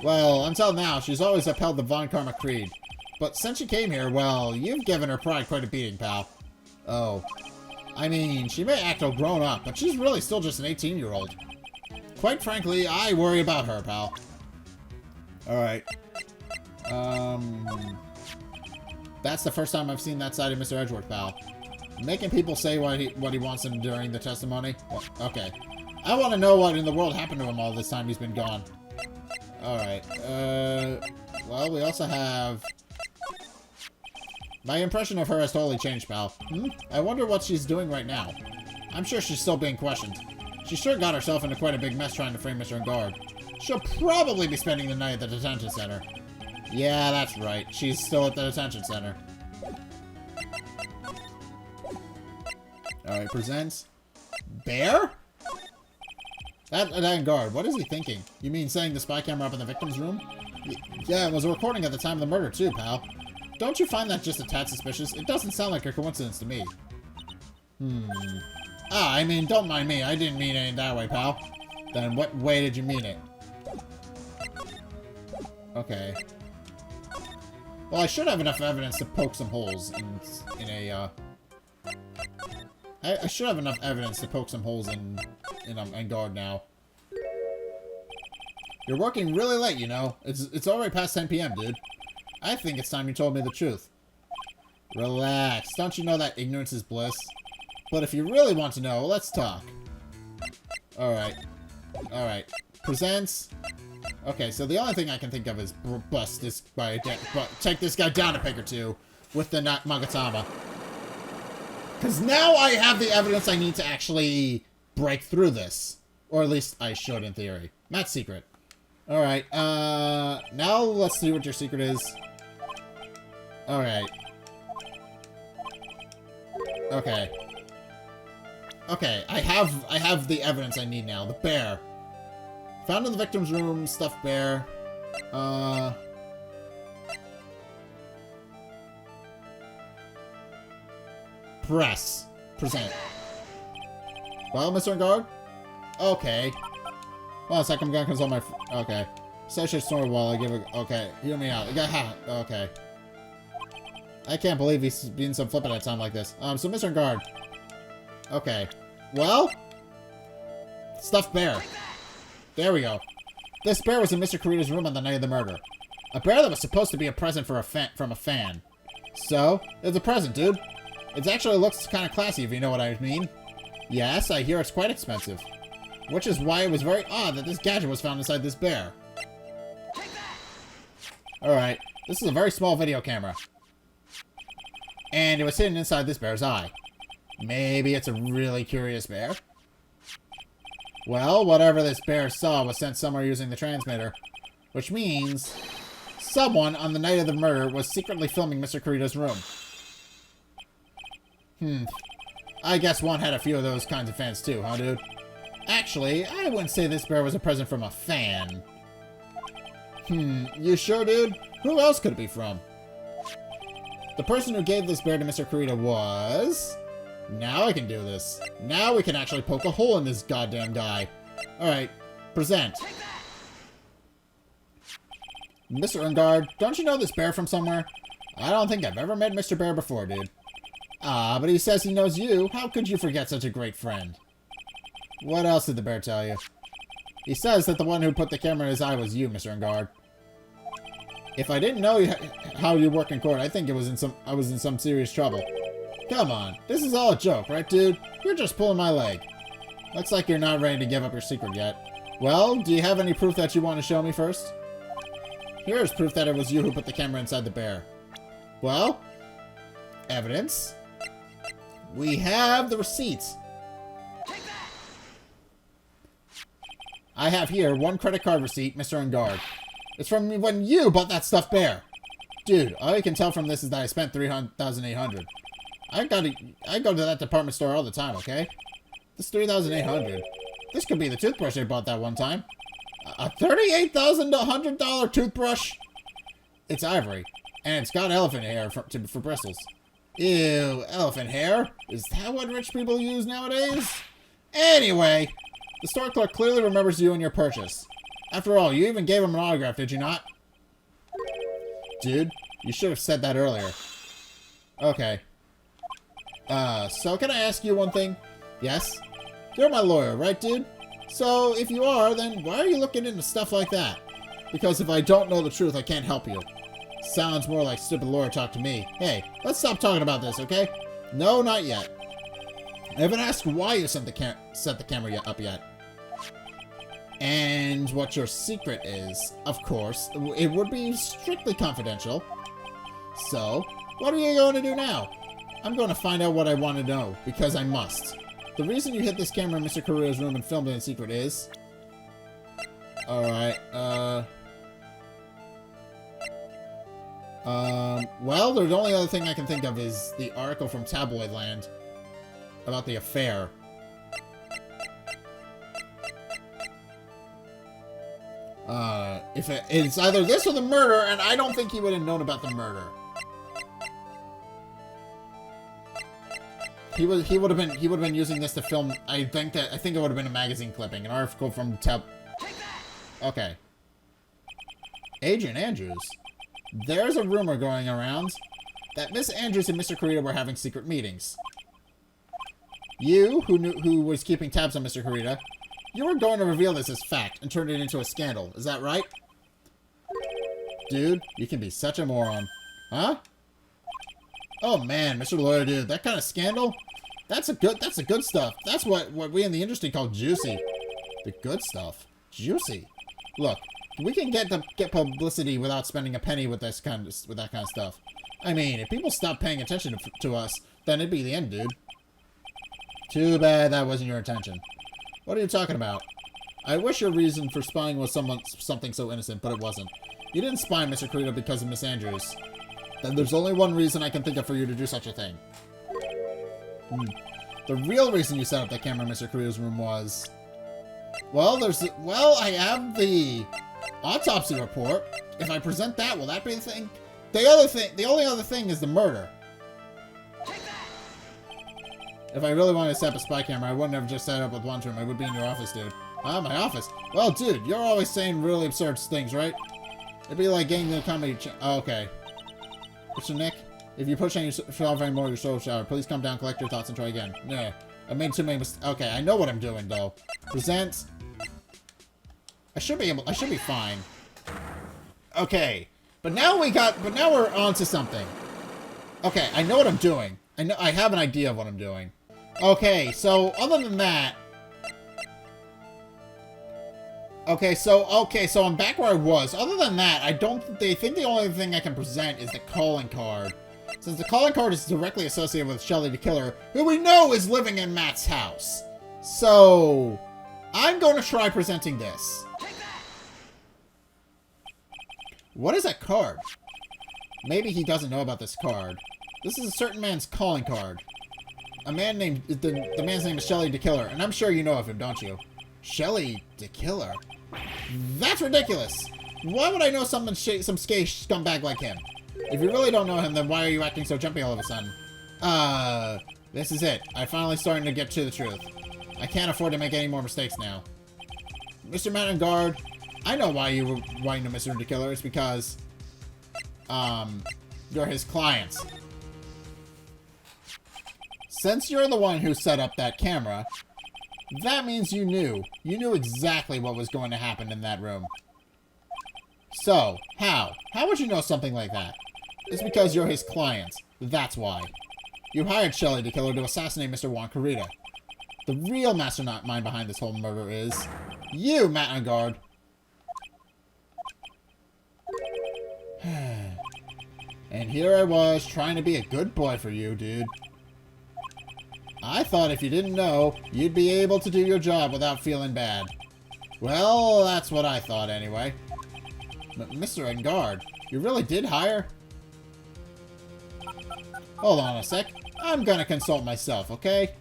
Well, until now, she's always upheld the Von Karma Creed. But since she came here, well, you've given her pride quite a beating, pal. Oh. I mean, she may act all grown up, but she's really still just an 18-year-old. Quite frankly, I worry about her, pal. Alright. That's the first time I've seen that side of Mr. Edgeworth, pal. Making people say what he wants them during the testimony? Well, okay. I want to know what in the world happened to him all this time he's been gone. Alright. Well, we also have... My impression of her has totally changed, pal. I wonder what she's doing right now. I'm sure she's still being questioned. She sure got herself into quite a big mess trying to frame Mr. Engarde. She'll probably be spending the night at the detention center. Yeah, that's right. She's still at the detention center. Alright, presents. Bear? That Engarde, what is he thinking? You mean setting the spy camera up in the victim's room? Yeah, it was a recording at the time of the murder too, pal. Don't you find that just a tad suspicious? It doesn't sound like a coincidence to me. Ah, I mean, don't mind me. I didn't mean it in that way, pal. Then what way did you mean it? Okay. Well, I should have enough evidence to poke some holes in a, I should have enough evidence to poke some holes in Engarde now. You're working really late, you know. It's already past 10 p.m., dude. I think it's time you told me the truth. Relax. Don't you know that ignorance is bliss? But if you really want to know, let's talk. Alright. Alright. Presents. Okay, so the only thing I can think of is bust this guy, take this guy down a peg or two with the Magatama. Because now I have the evidence I need to actually break through this. Or at least I should in theory. Not secret. Alright, now let's see what your secret is. Alright. Okay. Okay, I have the evidence I need now. The bear. Found in the victim's room, stuffed bear. Present. Well, Mr. Engarde? Okay. Well, it's like I'm gonna consult my... Okay. Session snore while I give a... Okay, hear me out. Okay. I can't believe he's being so flippant at a time like this. So Mr. Engarde. Okay. Well? Stuffed bear. There we go. This bear was in Mr. Kurita's room on the night of the murder. A bear that was supposed to be a present for from a fan. So, it's a present, dude. It actually looks kind of classy, if you know what I mean. Yes, I hear it's quite expensive. Which is why it was very odd that this gadget was found inside this bear. Alright, this is a very small video camera. And it was hidden inside this bear's eye. Maybe it's a really curious bear? Well, whatever this bear saw was sent somewhere using the transmitter. Which means... someone on the night of the murder was secretly filming Mr. Kurita's room. I guess one had a few of those kinds of fans too, huh, dude? Actually, I wouldn't say this bear was a present from a fan. You sure, dude? Who else could it be from? The person who gave this bear to Mr. Kurita was... Now I can do this. Now we can actually poke a hole in this goddamn guy. Alright, present. Mr. Engarde, don't you know this bear from somewhere? I don't think I've ever met Mr. Bear before, dude. Ah, but he says he knows you. How could you forget such a great friend? What else did the bear tell you? He says that the one who put the camera in his eye was you, Mr. Engarde. If I didn't know how you work in court, I think I was in some serious trouble. Come on, this is all a joke, right, dude? You're just pulling my leg. Looks like you're not ready to give up your secret yet. Well, do you have any proof that you want to show me first? Here's proof that it was you who put the camera inside the bear. Well, evidence. We have the receipts. I have here one credit card receipt, Mr. Engarde. It's from when you bought that stuffed bear. Dude, all you can tell from this is that I spent $3,800. I go to that department store all the time, okay? This $3,800. This could be the toothbrush I bought that one time. A $38,100 toothbrush? It's ivory, and it's got elephant hair for bristles. Ew, elephant hair? Is that what rich people use nowadays? Anyway, the store clerk clearly remembers you and your purchase. After all, you even gave him an autograph, did you not? Dude, you should have said that earlier. Okay. So can I ask you one thing? Yes? You're my lawyer, right, dude? So, if you are, then why are you looking into stuff like that? Because if I don't know the truth, I can't help you. Sounds more like stupid lawyer talk to me. Hey, let's stop talking about this, okay? No, not yet. I haven't asked why you set the camera up yet. And what your secret is, of course, it would be strictly confidential. So, what are you going to do now? I'm going to find out what I want to know, because I must. The reason you hid this camera in Mr. Kurita's room and filmed it in secret is... Alright, well, the only other thing I can think of is the article from Tabloid Land about the affair. It's either this or the murder, and I don't think he would have known about the murder. He would have been using this to film. I think it would have been a magazine clipping, an article from Okay. Agent Andrews. There's a rumor going around that Miss Andrews and Mr. Kurita were having secret meetings. You, who was keeping tabs on Mr. Kurita, you were going to reveal this as fact and turn it into a scandal. Is that right? Dude, you can be such a moron. Huh? Oh man, Mr. Lawyer, dude, that kind of scandal? That's the good stuff. That's what we in the industry call juicy. The good stuff. Juicy. Look, we can get publicity without spending a penny with that kind of stuff. I mean, if people stop paying attention to us, then it'd be the end, dude. Too bad that wasn't your intention. What are you talking about? I wish your reason for spying was something so innocent, but it wasn't. You didn't spy Mr. Carita because of Miss Andrews. Then there's only one reason I can think of for you to do such a thing. The real reason you set up that camera in Mr. Carita's room was... Well, I have the autopsy report. If I present that, will that be the thing? The only other thing is the murder. If I really wanted to set up a spy camera, I wouldn't have just set it up with one room. I would be in your office, dude. Ah, my office? Well, dude, you're always saying really absurd things, right? It'd be like getting the comedy oh, okay. Mr. Nick, if you push yourself anymore, your soul shower. Please come down, collect your thoughts, and try again. Nah, I made too many mistakes. Okay, I know what I'm doing, though. Present. I should be fine. Okay. But now we're on to something. Okay, I know what I'm doing. I have an idea of what I'm doing. Okay, so other than that... Okay, so I'm back where I was. Other than that, they think the only thing I can present is the calling card. Since the calling card is directly associated with Shelly the Killer, who we know is living in Matt's house. So, I'm going to try presenting this. What is that card? Maybe he doesn't know about this card. This is a certain man's calling card. A man named... The man's name is Shelly the Killer, and I'm sure you know of him, don't you? Shelly the Killer? That's ridiculous! Why would I know some skate scumbag like him? If you really don't know him, then why are you acting so jumpy all of a sudden? This is it. I'm finally starting to get to the truth. I can't afford to make any more mistakes now. Mr. Matt Engarde, I know why you know Mr. the Killer. It's because, you're his clients. Since you're the one who set up that camera, that means you knew. You knew exactly what was going to happen in that room. So, how? How would you know something like that? It's because you're his client. That's why. You hired Shelly the Killer to assassinate Mr. Juan Carita. The real mastermind behind this whole murder is... you, Matt Engarde. And here I was, trying to be a good boy for you, dude. I thought if you didn't know, you'd be able to do your job without feeling bad. Well, that's what I thought anyway. But Mr. Engarde, you really did hire? Hold on a sec. I'm gonna consult myself, okay?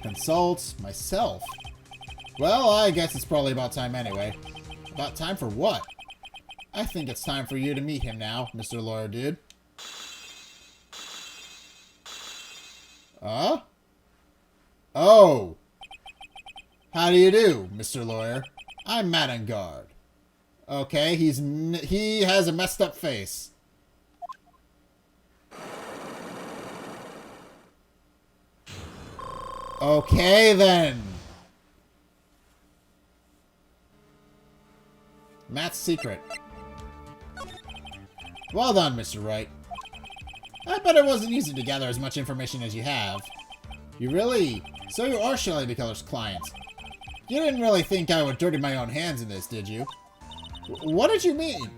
Consult myself? Well, I guess it's probably about time anyway. About time for what? I think it's time for you to meet him now, Mr. Lawyer Dude. Oh. How do you do, Mr. Lawyer? I'm Matt Engarde. Okay, he has a messed up face. Okay, then. Matt's secret. Well done, Mr. Wright. I bet it wasn't easy to gather as much information as you have. You really... So you are Shelly the Killer's client. You didn't really think I would dirty my own hands in this, did you? What did you mean?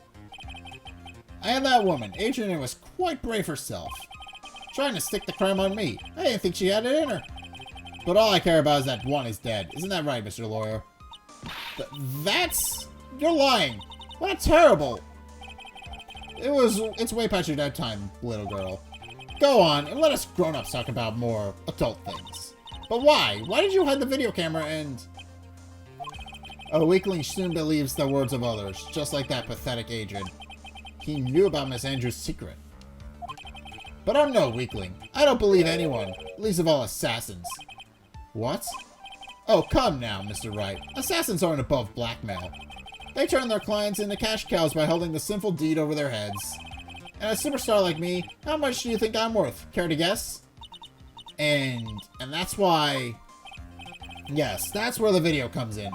I had that woman, Adrian, was quite brave herself. Trying to stick the crime on me. I didn't think she had it in her. But all I care about is that one is dead. Isn't that right, Mr. Lawyer? That's... You're lying. What terrible. It's way past your dead time, little girl. Go on, and let us grown-ups talk about more adult things. But why? Why did you hide the video camera and... A weakling soon believes the words of others, just like that pathetic Adrian. He knew about Miss Andrews' secret. But I'm no weakling. I don't believe anyone, least of all assassins. What? Oh, come now, Mr. Wright. Assassins aren't above blackmail. They turn their clients into cash cows by holding the sinful deed over their heads. And a superstar like me, how much do you think I'm worth? Care to guess? And that's why... Yes, that's where the video comes in.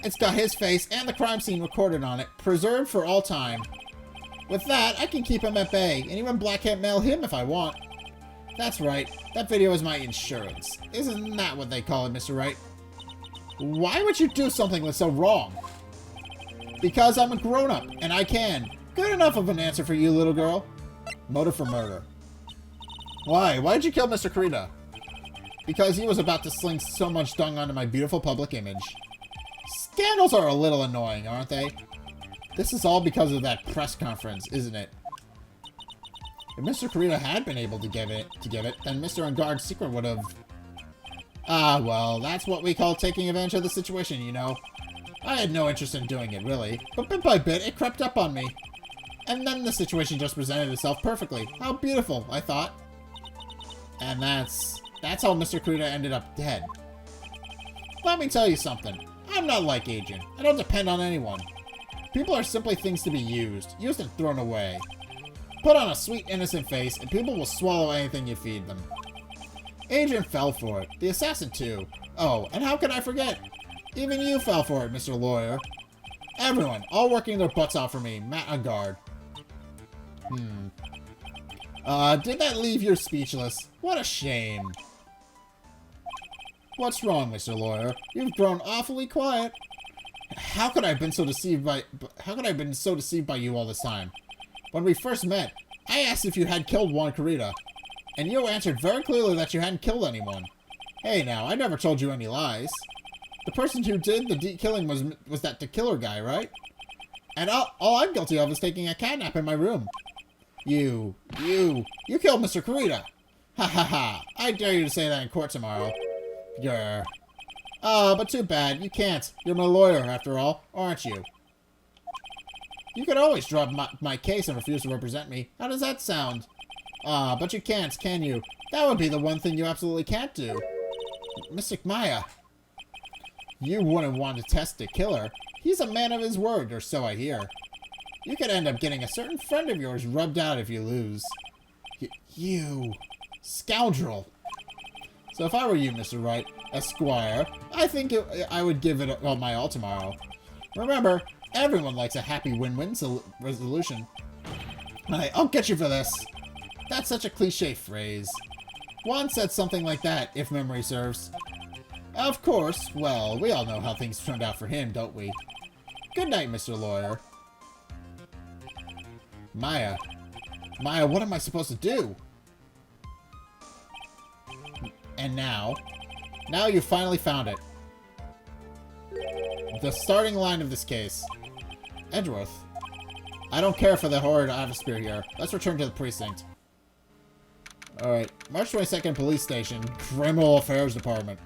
It's got his face and the crime scene recorded on it, preserved for all time. With that, I can keep him at bay, and even blackmail him if I want. That's right, that video is my insurance. Isn't that what they call it, Mr. Wright? Why would you do something that's so wrong? Because I'm a grown-up, and I can. Good enough of an answer for you, little girl. Motive for murder. Why? Why did you kill Mr. Carita? because he was about to sling so much dung onto my beautiful public image. Scandals are a little annoying, aren't they? This is all because of that press conference, isn't it? If Mr. Kurita had been able to give it, then Mr. Engarde's secret would have... Ah, well, that's what we call taking advantage of the situation, you know. I had no interest in doing it, really. But bit by bit, it crept up on me. And then the situation just presented itself perfectly. How beautiful, I thought. And that's how Mr. Kurita ended up dead. Let me tell you something. I'm not like Agent. I don't depend on anyone. People are simply things to be used and thrown away. Put on a sweet, innocent face, and people will swallow anything you feed them. Agent fell for it. The assassin, too. Oh, and how could I forget? Even you fell for it, Mr. Lawyer. Everyone, all working their butts off for me, Matt Engarde. Did that leave you speechless? What a shame. What's wrong, Mr. Lawyer? You've grown awfully quiet. How could I have been so deceived by you all this time? When we first met, I asked if you had killed Juan Kurita, and you answered very clearly that you hadn't killed anyone. Hey now, I never told you any lies. The person who did the killing was that the killer guy, right? And all I'm guilty of is taking a catnap in my room. You killed Mr. Kurita. Ha ha ha, I dare you to say that in court tomorrow. Grr. But too bad, you can't. You're my lawyer, after all, aren't you? You could always drop my case and refuse to represent me. How does that sound? But you can't, can you? That would be the one thing you absolutely can't do. Mystic Maya. You wouldn't want to test the killer. He's a man of his word, or so I hear. You could end up getting a certain friend of yours rubbed out if you lose. You scoundrel. So if I were you, Mr. Wright, Esquire, I think I would give it my all tomorrow. Remember, everyone likes a happy win-win resolution. I'll get you for this. That's such a cliche phrase. Juan said something like that, if memory serves. Of course. Well, we all know how things turned out for him, don't we? Good night, Mr. Lawyer. Maya, what am I supposed to do? And now you finally found it. The starting line of this case. Edgeworth. I don't care for the horrid atmosphere here. Let's return to the precinct. Alright. March 22nd Police Station. Criminal Affairs Department.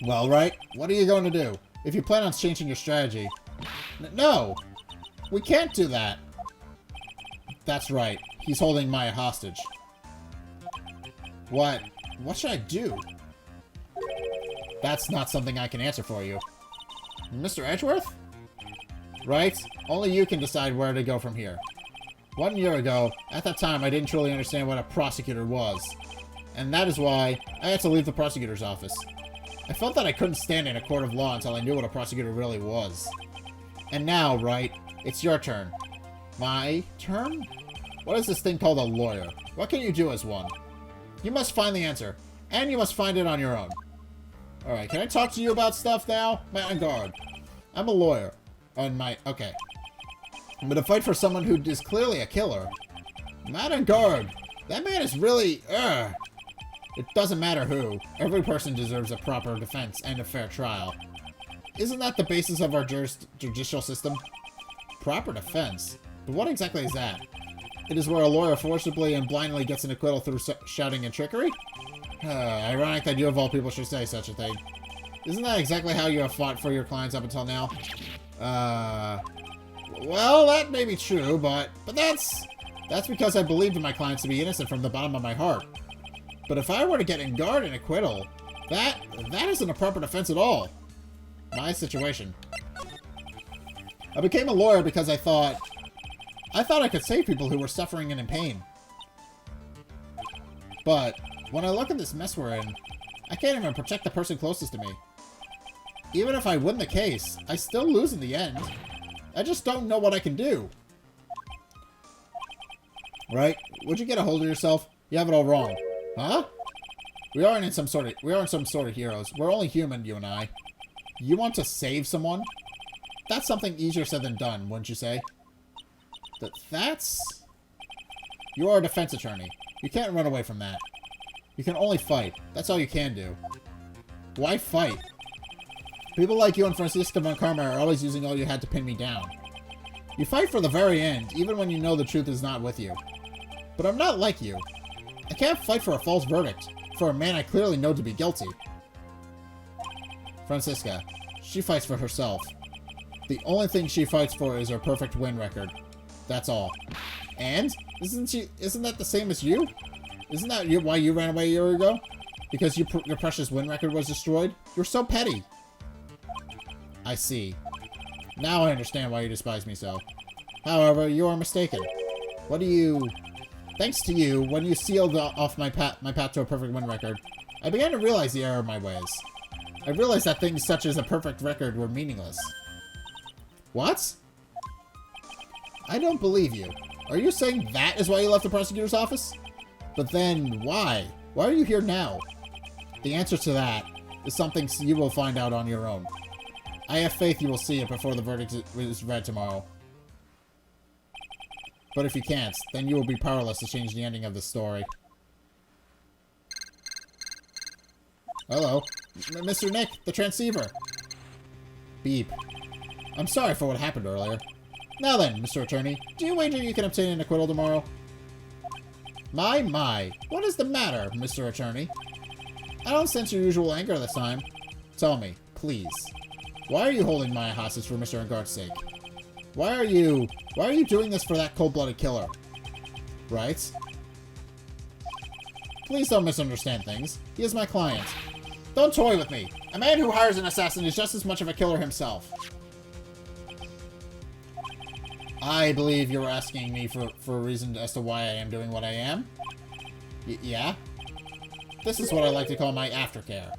Well, Wright, what are you going to do? If you plan on changing your strategy... No! We can't do that! That's right. He's holding Maya hostage. What should I do? That's not something I can answer for you. Mr. Edgeworth? Right? Only you can decide where to go from here. 1 year ago, at that time I didn't truly understand what a prosecutor was. And that is why I had to leave the prosecutor's office. I felt that I couldn't stand in a court of law until I knew what a prosecutor really was. And now, Wright, it's your turn. My turn? What is this thing called a lawyer? What can you do as one? You must find the answer, and you must find it on your own. Alright, can I talk to you about stuff now? Matt Engarde. I'm a lawyer. Okay. I'm gonna fight for someone who is clearly a killer. Matt Engarde. That man is really, It doesn't matter who. Every person deserves a proper defense and a fair trial. Isn't that the basis of our judicial system? Proper defense? But what exactly is that? It is where a lawyer forcibly and blindly gets an acquittal through shouting and trickery? Ironic that you of all people should say such a thing. Isn't that exactly how you have fought for your clients up until now? Well, that may be true, but that's because I believed in my clients to be innocent from the bottom of my heart. But if I were to get Engarde an acquittal, that isn't a proper defense at all. My situation. I became a lawyer because I thought I could save people who were suffering and in pain. But when I look at this mess we're in, I can't even protect the person closest to me. Even if I win the case, I still lose in the end. I just don't know what I can do. Right? Would you get a hold of yourself? You have it all wrong. Huh? We aren't some sort of heroes. We're only human, you and I. You want to save someone? That's something easier said than done, wouldn't you say? That's... You are a defense attorney. You can't run away from that. You can only fight. That's all you can do. Why fight? People like you and Francisca von Karma are always using all you had to pin me down. You fight for the very end, even when you know the truth is not with you. But I'm not like you. I can't fight for a false verdict, for a man I clearly know to be guilty. Francisca, she fights for herself. The only thing she fights for is her perfect win record. That's all. And? Isn't that the same as you? Isn't that why you ran away a year ago? Because your precious win record was destroyed? You're so petty. I see. Now I understand why you despise me so. However, you are mistaken. Thanks to you, when you sealed off my path to a perfect win record, I began to realize the error of my ways. I realized that things such as a perfect record were meaningless. What? I don't believe you. Are you saying that is why you left the prosecutor's office? But then, why? Why are you here now? The answer to that is something you will find out on your own. I have faith you will see it before the verdict is read tomorrow. But if you can't, then you will be powerless to change the ending of the story. Hello. Mr. Nick, the transceiver. Beep. I'm sorry for what happened earlier. Now then, Mr. Attorney, do you wager you can obtain an acquittal tomorrow? My. What is the matter, Mr. Attorney? I don't sense your usual anger this time. Tell me, please. Why are you holding Maya hostage for Mr. Engarde's sake? Why are you doing this for that cold-blooded killer? Right? Please don't misunderstand things. He is my client. Don't toy with me. A man who hires an assassin is just as much of a killer himself. I believe you're asking me for a reason as to why I am doing what I am? Yeah? This is what I like to call my aftercare.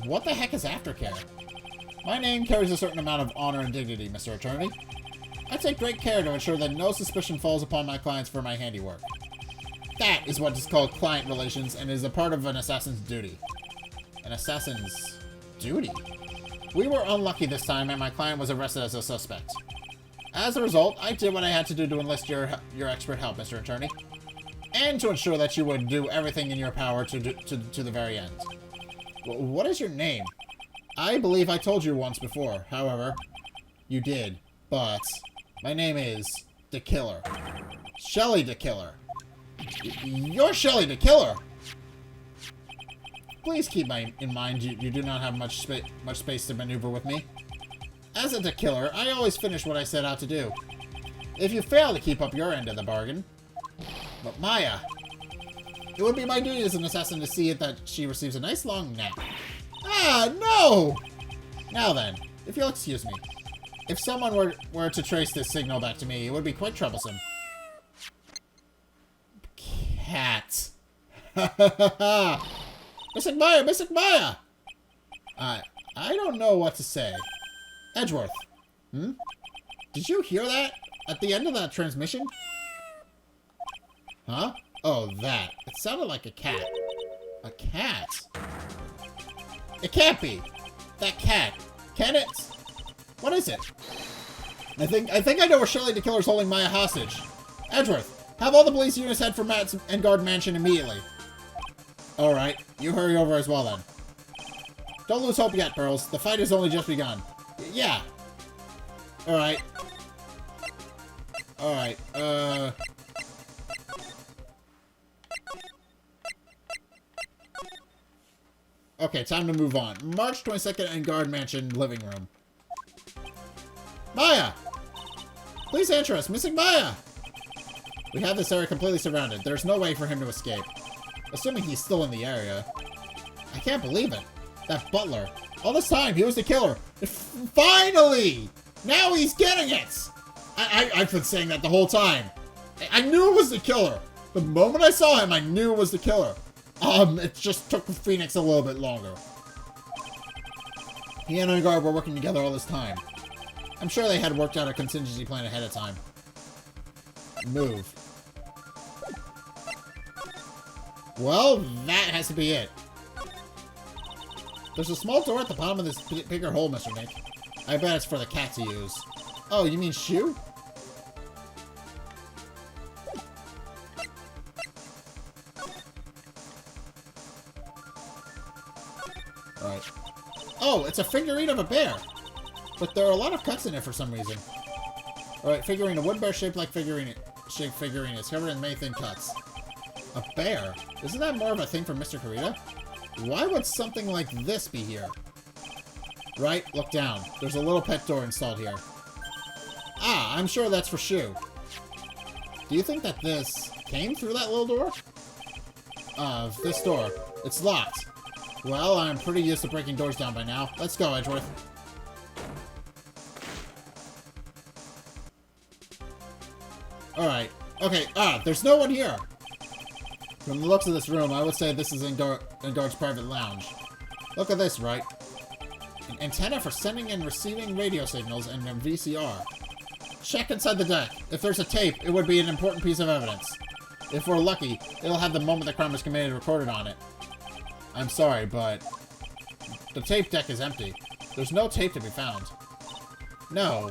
What the heck is aftercare? My name carries a certain amount of honor and dignity, Mr. Attorney. I take great care to ensure that no suspicion falls upon my clients for my handiwork. That is what is called client relations and is a part of an assassin's duty. An assassin's duty? We were unlucky this time and my client was arrested as a suspect. As a result, I did what I had to do to enlist your expert help, Mr. Attorney. And to ensure that you would do everything in your power to the very end. What is your name? I believe I told you once before, however. You did, but my name is the Killer. Shelly the Killer. You're Shelly the Killer! Please keep in mind you do not have much space to maneuver with me. As a killer, I always finish what I set out to do. If you fail to keep up your end of the bargain... But Maya... It would be my duty as an assassin to see it that she receives a nice long nap. Ah, no! Now then, if you'll excuse me. If someone were to trace this signal back to me, it would be quite troublesome. Cat. Ha ha ha ha! Missing Maya! Missing Maya! I don't know what to say. Edgeworth. Did you hear that? At the end of that transmission? Huh? Oh, that. It sounded like a cat. A cat? It can't be! That cat. Can it? What is it? I think I know where Shirley the Killer's holding Maya hostage. Edgeworth, have all the police units head for Matt's Engarde mansion immediately. Alright, you hurry over as well then. Don't lose hope yet, Pearls. The fight has only just begun. Yeah. Alright. Alright, Okay, time to move on. March 22nd, Engarde Mansion living room. Maya! Please answer us. Missing Maya! We have this area completely surrounded. There's no way for him to escape. Assuming he's still in the area. I can't believe it. That butler. All this time, he was the killer. Finally! Now he's getting it! I've been saying that the whole time. I knew it was the killer. The moment I saw him, I knew it was the killer. It just took Phoenix a little bit longer. He and Engarde were working together all this time. I'm sure they had worked out a contingency plan ahead of time. Move. Well, that has to be it. There's a small door at the bottom of this bigger hole, Mr. Nick. I bet it's for the cat to use. Oh, you mean shoe? Oh, it's a figurine of a bear. But there are a lot of cuts in it for some reason. Alright, figurine. A wood bear shaped figurine is covered in many thin cuts. A bear? Isn't that more of a thing for Mr. Kurita? Why would something like this be here? Right, look down. There's a little pet door installed here. Ah, I'm sure that's for Shu. Do you think that this came through that little door? This door. It's locked. Well, I'm pretty used to breaking doors down by now. Let's go, Edgeworth. Alright. Okay, there's no one here. From the looks of this room, I would say this is Engarde's private lounge. Look at this, Wright. An antenna for sending and receiving radio signals and a VCR. Check inside the deck. If there's a tape, it would be an important piece of evidence. If we're lucky, it'll have the moment the crime was committed recorded on it. I'm sorry, but the tape deck is empty. There's no tape to be found. No.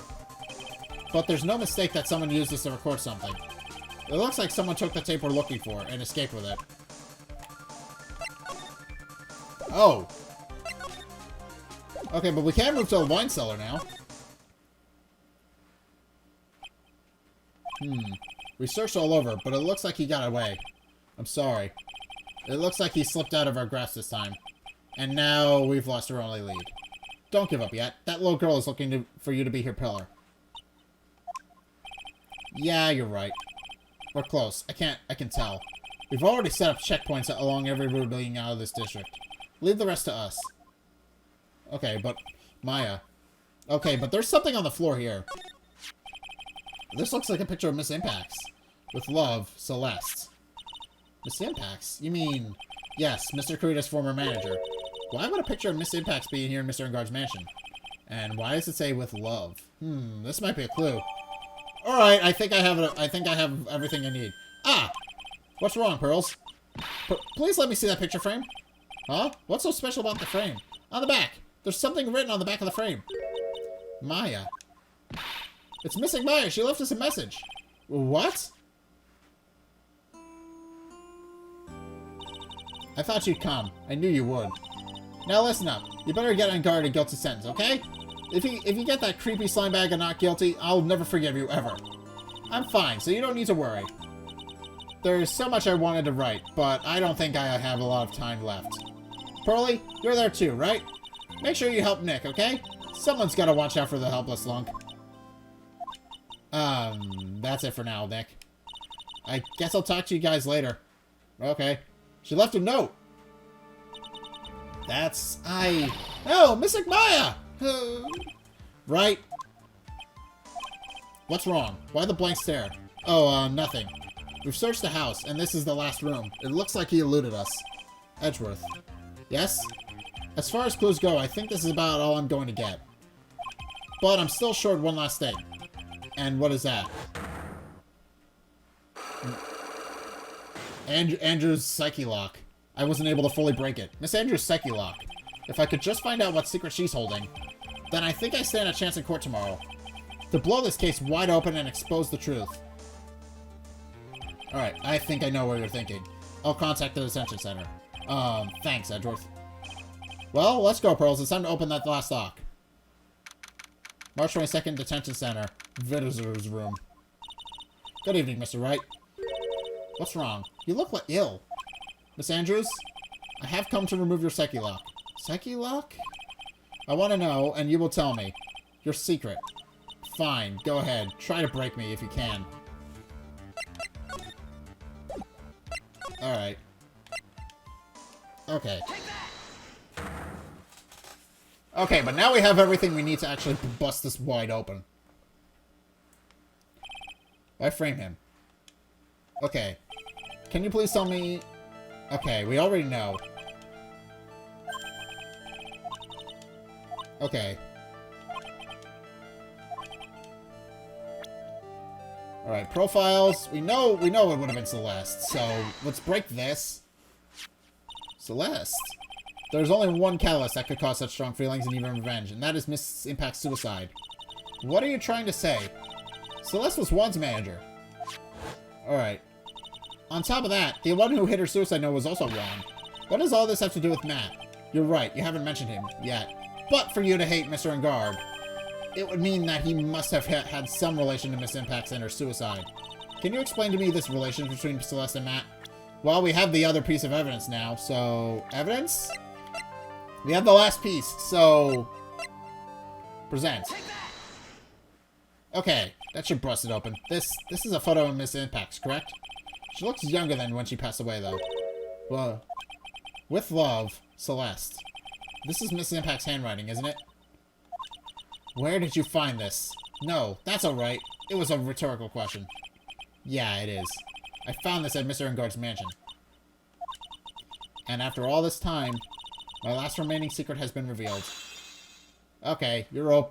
But there's no mistake that someone used this to record something. It looks like someone took the tape we're looking for and escaped with it. Oh. Okay, but we can move to the wine cellar now. We searched all over, but it looks like he got away. I'm sorry. It looks like he slipped out of our grasp this time. And now we've lost our only lead. Don't give up yet. That little girl is looking for you to be her pillar. Yeah, you're right. We're close. I can tell. We've already set up checkpoints along every route leading out of this district. Leave the rest to us. Okay, but... Maya. Okay, but there's something on the floor here. This looks like a picture of Miss Impax. With love, Celeste. Miss Impax? You mean... Yes, Mr. Kurita's former manager. Why would a picture of Miss Impax be here in Mr. Engarde's mansion? And why does it say with love? This might be a clue. Alright, I think I have everything I need. Ah! What's wrong, Pearls? Please let me see that picture frame. Huh? What's so special about the frame? On the back! There's something written on the back of the frame. Maya. It's missing Maya. She left us a message. What? I thought you'd come. I knew you would. Now listen up. You better get Engarde a guilty sentence, okay? If you get that creepy slime bag and not guilty, I'll never forgive you, ever. I'm fine, so you don't need to worry. There's so much I wanted to write, but I don't think I have a lot of time left. Pearly, you're there too, right? Make sure you help Nick, okay? Someone's gotta watch out for the helpless lunk. That's it for now, Nick. I guess I'll talk to you guys later. Okay. She left a note. No, missing Maya! Right? What's wrong? Why the blank stare? Oh, nothing. We've searched the house, and this is the last room. It looks like he eluded us. Edgeworth. Yes? As far as clues go, I think this is about all I'm going to get. But I'm still short one last thing. And what is that? Andrew's Psyche Lock. I wasn't able to fully break it. Miss Andrew's Psyche Lock. If I could just find out what secret she's holding, then I think I stand a chance in court tomorrow. To blow this case wide open and expose the truth. Alright, I think I know what you're thinking. I'll contact the detention center. Thanks, Edgeworth. Well, let's go, Pearls. It's time to open that last lock. March 22nd, Detention Center. Visitor's room. Good evening, Mr. Wright. What's wrong? You look like ill. Miss Andrews? I have come to remove your Psyche Lock. Psyche Lock? I want to know, and you will tell me. Your secret. Fine, go ahead. Try to break me if you can. Alright. Okay. Okay, but now we have everything we need to actually bust this wide open. Why frame him? Okay. Can you please tell me... Okay, we already know. Okay. Alright, profiles. We know it would have been Celeste, so let's break this. Celeste? There's only one catalyst that could cause such strong feelings and even revenge, and that is Miss Impact's suicide. What are you trying to say? Celeste was Juan's manager. Alright. On top of that, the one who hit her suicide note was also Juan. What does all this have to do with Matt? You're right, you haven't mentioned him yet. But for you to hate Mr. Engarde, it would mean that he must have had some relation to Miss Impacts and her suicide. Can you explain to me this relation between Celeste and Matt? Well, we have the other piece of evidence now, so... Evidence? We have the last piece, so... Present. Okay, that should bust it open. This is a photo of Miss Impacts, correct? She looks younger than when she passed away, though. Whoa. With love, Celeste. This is Miss Impact's handwriting, isn't it? Where did you find this? No, that's alright. It was a rhetorical question. Yeah, it is. I found this at Mr. Engarde's mansion. And after all this time, my last remaining secret has been revealed. Okay, your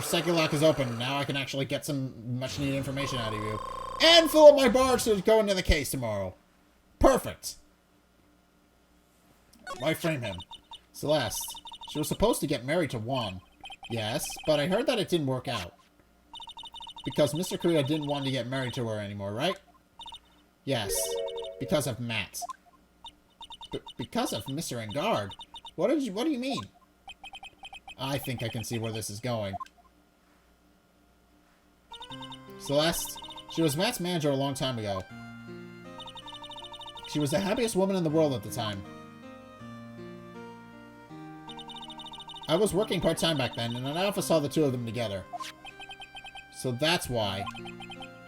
psychic lock is open. Now I can actually get some much-needed information out of you. And fill up my barge to go into the case tomorrow. Perfect! Why frame him? Celeste. She was supposed to get married to Juan. Yes, but I heard that it didn't work out. Because Mr. Korea didn't want to get married to her anymore, right? Yes, because of Matt. Because of Mr. Engarde? What do you mean? I think I can see where this is going. Celeste, she was Matt's manager a long time ago. She was the happiest woman in the world at the time. I was working part-time back then, and I often saw the two of them together. So that's why.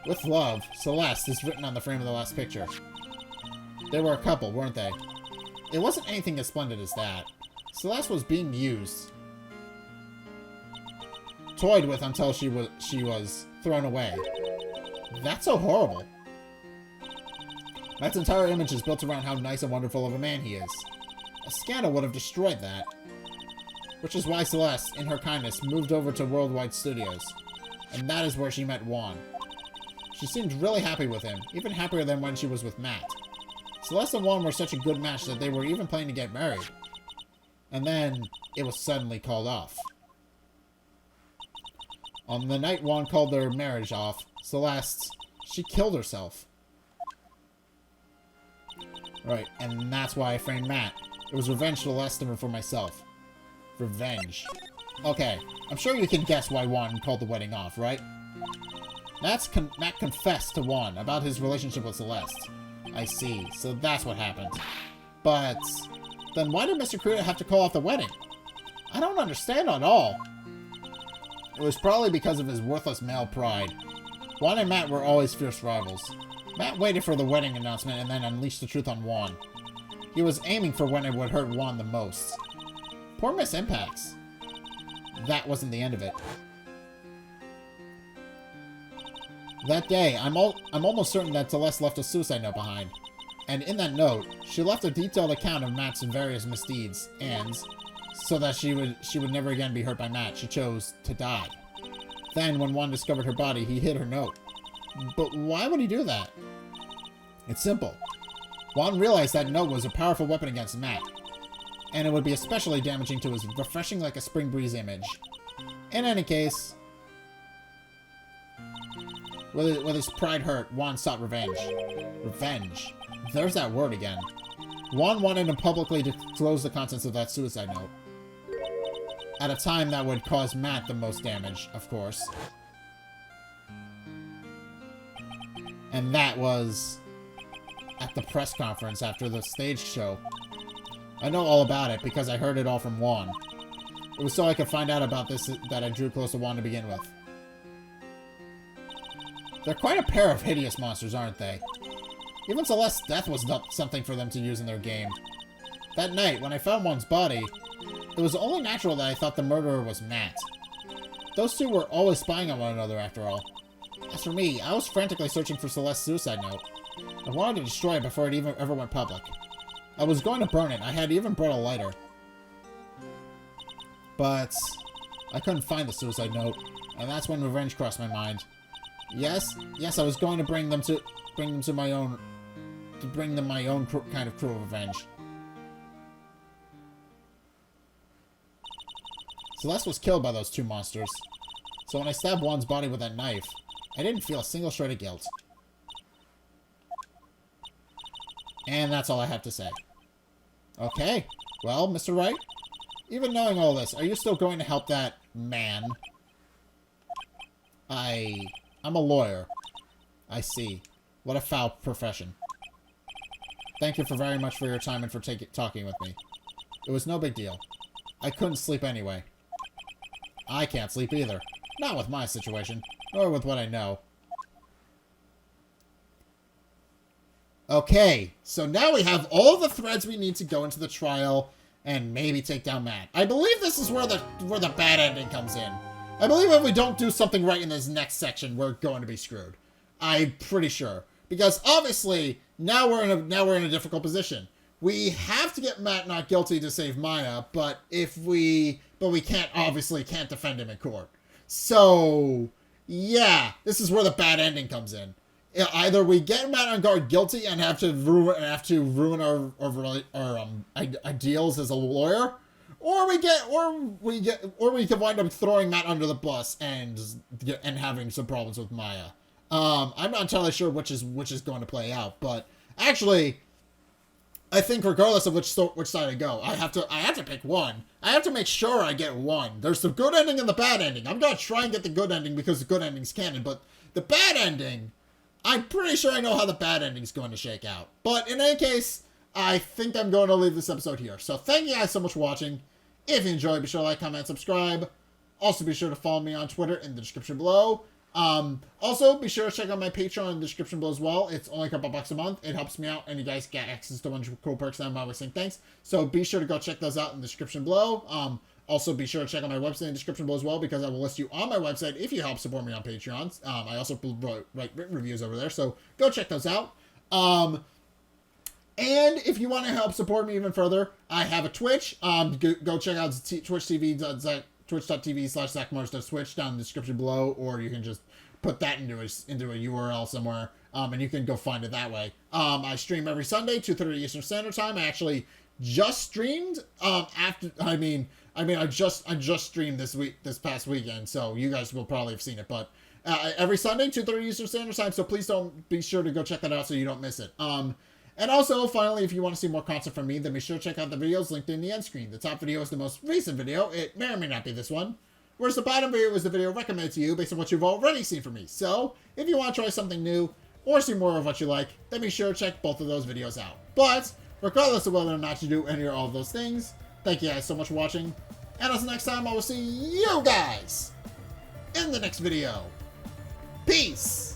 With love, Celeste is written on the frame of the last picture. They were a couple, weren't they? It wasn't anything as splendid as that. Celeste was being used. Toyed with until she was thrown away. That's so horrible. Matt's entire image is built around how nice and wonderful of a man he is. A scandal would have destroyed that. Which is why Celeste, in her kindness, moved over to Worldwide Studios. And that is where she met Juan. She seemed really happy with him, even happier than when she was with Matt. Celeste and Juan were such a good match that they were even planning to get married. And then, it was suddenly called off. On the night Juan called their marriage off, Celeste, she killed herself. Right, and that's why I framed Matt. It was revenge for Celeste and for myself. Revenge. Okay, I'm sure you can guess why Juan called the wedding off, right? Matt confessed to Juan about his relationship with Celeste. I see, so that's what happened. But, then why did Mr. Korea have to call off the wedding? I don't understand at all. It was probably because of his worthless male pride. Juan and Matt were always fierce rivals. Matt waited for the wedding announcement and then unleashed the truth on Juan. He was aiming for when it would hurt Juan the most. Poor Miss Impacts. That wasn't the end of it. That day, I'm almost certain that Celeste left a suicide note behind. And in that note, she left a detailed account of Matt's various misdeeds, and so that she would never again be hurt by Matt, she chose to die. Then, when Juan discovered her body, he hid her note. But why would he do that? It's simple. Juan realized that note was a powerful weapon against Matt, and it would be especially damaging to his refreshing like a spring breeze image. In any case, with his pride hurt, Juan sought revenge. Revenge. There's that word again. Juan wanted him publicly to disclose the contents of that suicide note. At a time that would cause Matt the most damage, of course. And that was at the press conference after the stage show. I know all about it because I heard it all from Juan. It was so I could find out about this that I drew close to Juan to begin with. They're quite a pair of hideous monsters, aren't they? Even Celeste's death was not something for them to use in their game. That night, when I found Juan's body, it was only natural that I thought the murderer was Matt. Those two were always spying on one another, after all. As for me, I was frantically searching for Celeste's suicide note. I wanted to destroy it before it even ever went public. I was going to burn it. I had even brought a lighter. But I couldn't find the suicide note, and that's when revenge crossed my mind. Yes, I was going to bring them my own kind of cruel revenge. Celeste was killed by those two monsters, so when I stabbed Juan's body with that knife, I didn't feel a single shred of guilt. And that's all I have to say. Okay, well, Mr. Wright, Even knowing all this, are you still going to help that man? I'm a lawyer. I see. What a foul profession. Thank you very much for your time and for talking with me. It was no big deal. I couldn't sleep anyway. I can't sleep either. Not with my situation, nor with what I know. Okay, so now we have all the threads we need to go into the trial and maybe take down Matt. I believe this is where the bad ending comes in. I believe if we don't do something right in this next section, we're going to be screwed. I'm pretty sure. Because obviously, now we're in a difficult position. We have to get Matt not guilty to save Maya, but we can't defend him in court. So, yeah, this is where the bad ending comes in. Either we get Matt Engarde guilty and have to ruin our ideals as a lawyer, or we can wind up throwing Matt under the bus and having some problems with Maya. I'm not entirely sure which is going to play out, but actually, I think regardless of which side I go, I have to pick one. I have to make sure I get one. There's the good ending and the bad ending. I'm gonna try and get the good ending because the good ending's canon, but the bad ending, I'm pretty sure I know how the bad ending's going to shake out. But in any case, I think I'm going to leave this episode here. So thank you guys so much for watching. If you enjoyed, be sure to like, comment, subscribe. Also, be sure to follow me on Twitter in the description below. Also, be sure to check out my Patreon in the description below as well. It's only a couple bucks a month. It helps me out, and you guys get access to a bunch of cool perks that I'm always saying thanks. So be sure to go check those out in the description below. Also, be sure to check out my website in the description below as well, because I will list you on my website if you help support me on Patreon. I also write written reviews over there, so go check those out. And if you want to help support me even further, I have a Twitch. Go check out twitch.tv/ZackMars.Switch down in the description below, or you can just put that into a URL somewhere, and you can go find it that way. I stream every Sunday, 2:30 Eastern Standard Time. I actually just streamed I just streamed this past weekend, so you guys will probably have seen it, but every Sunday, 2:30 Eastern Standard Time, so please be sure to go check that out so you don't miss it. And also, finally, if you want to see more content from me, then be sure to check out the videos linked in the end screen. The top video is the most recent video. It may or may not be this one. Whereas the bottom video is the video recommended to you based on what you've already seen from me. So, if you want to try something new, or see more of what you like, then be sure to check both of those videos out. But, regardless of whether or not you do any or all of those things, thank you guys so much for watching. And until next time, I will see you guys in the next video. Peace!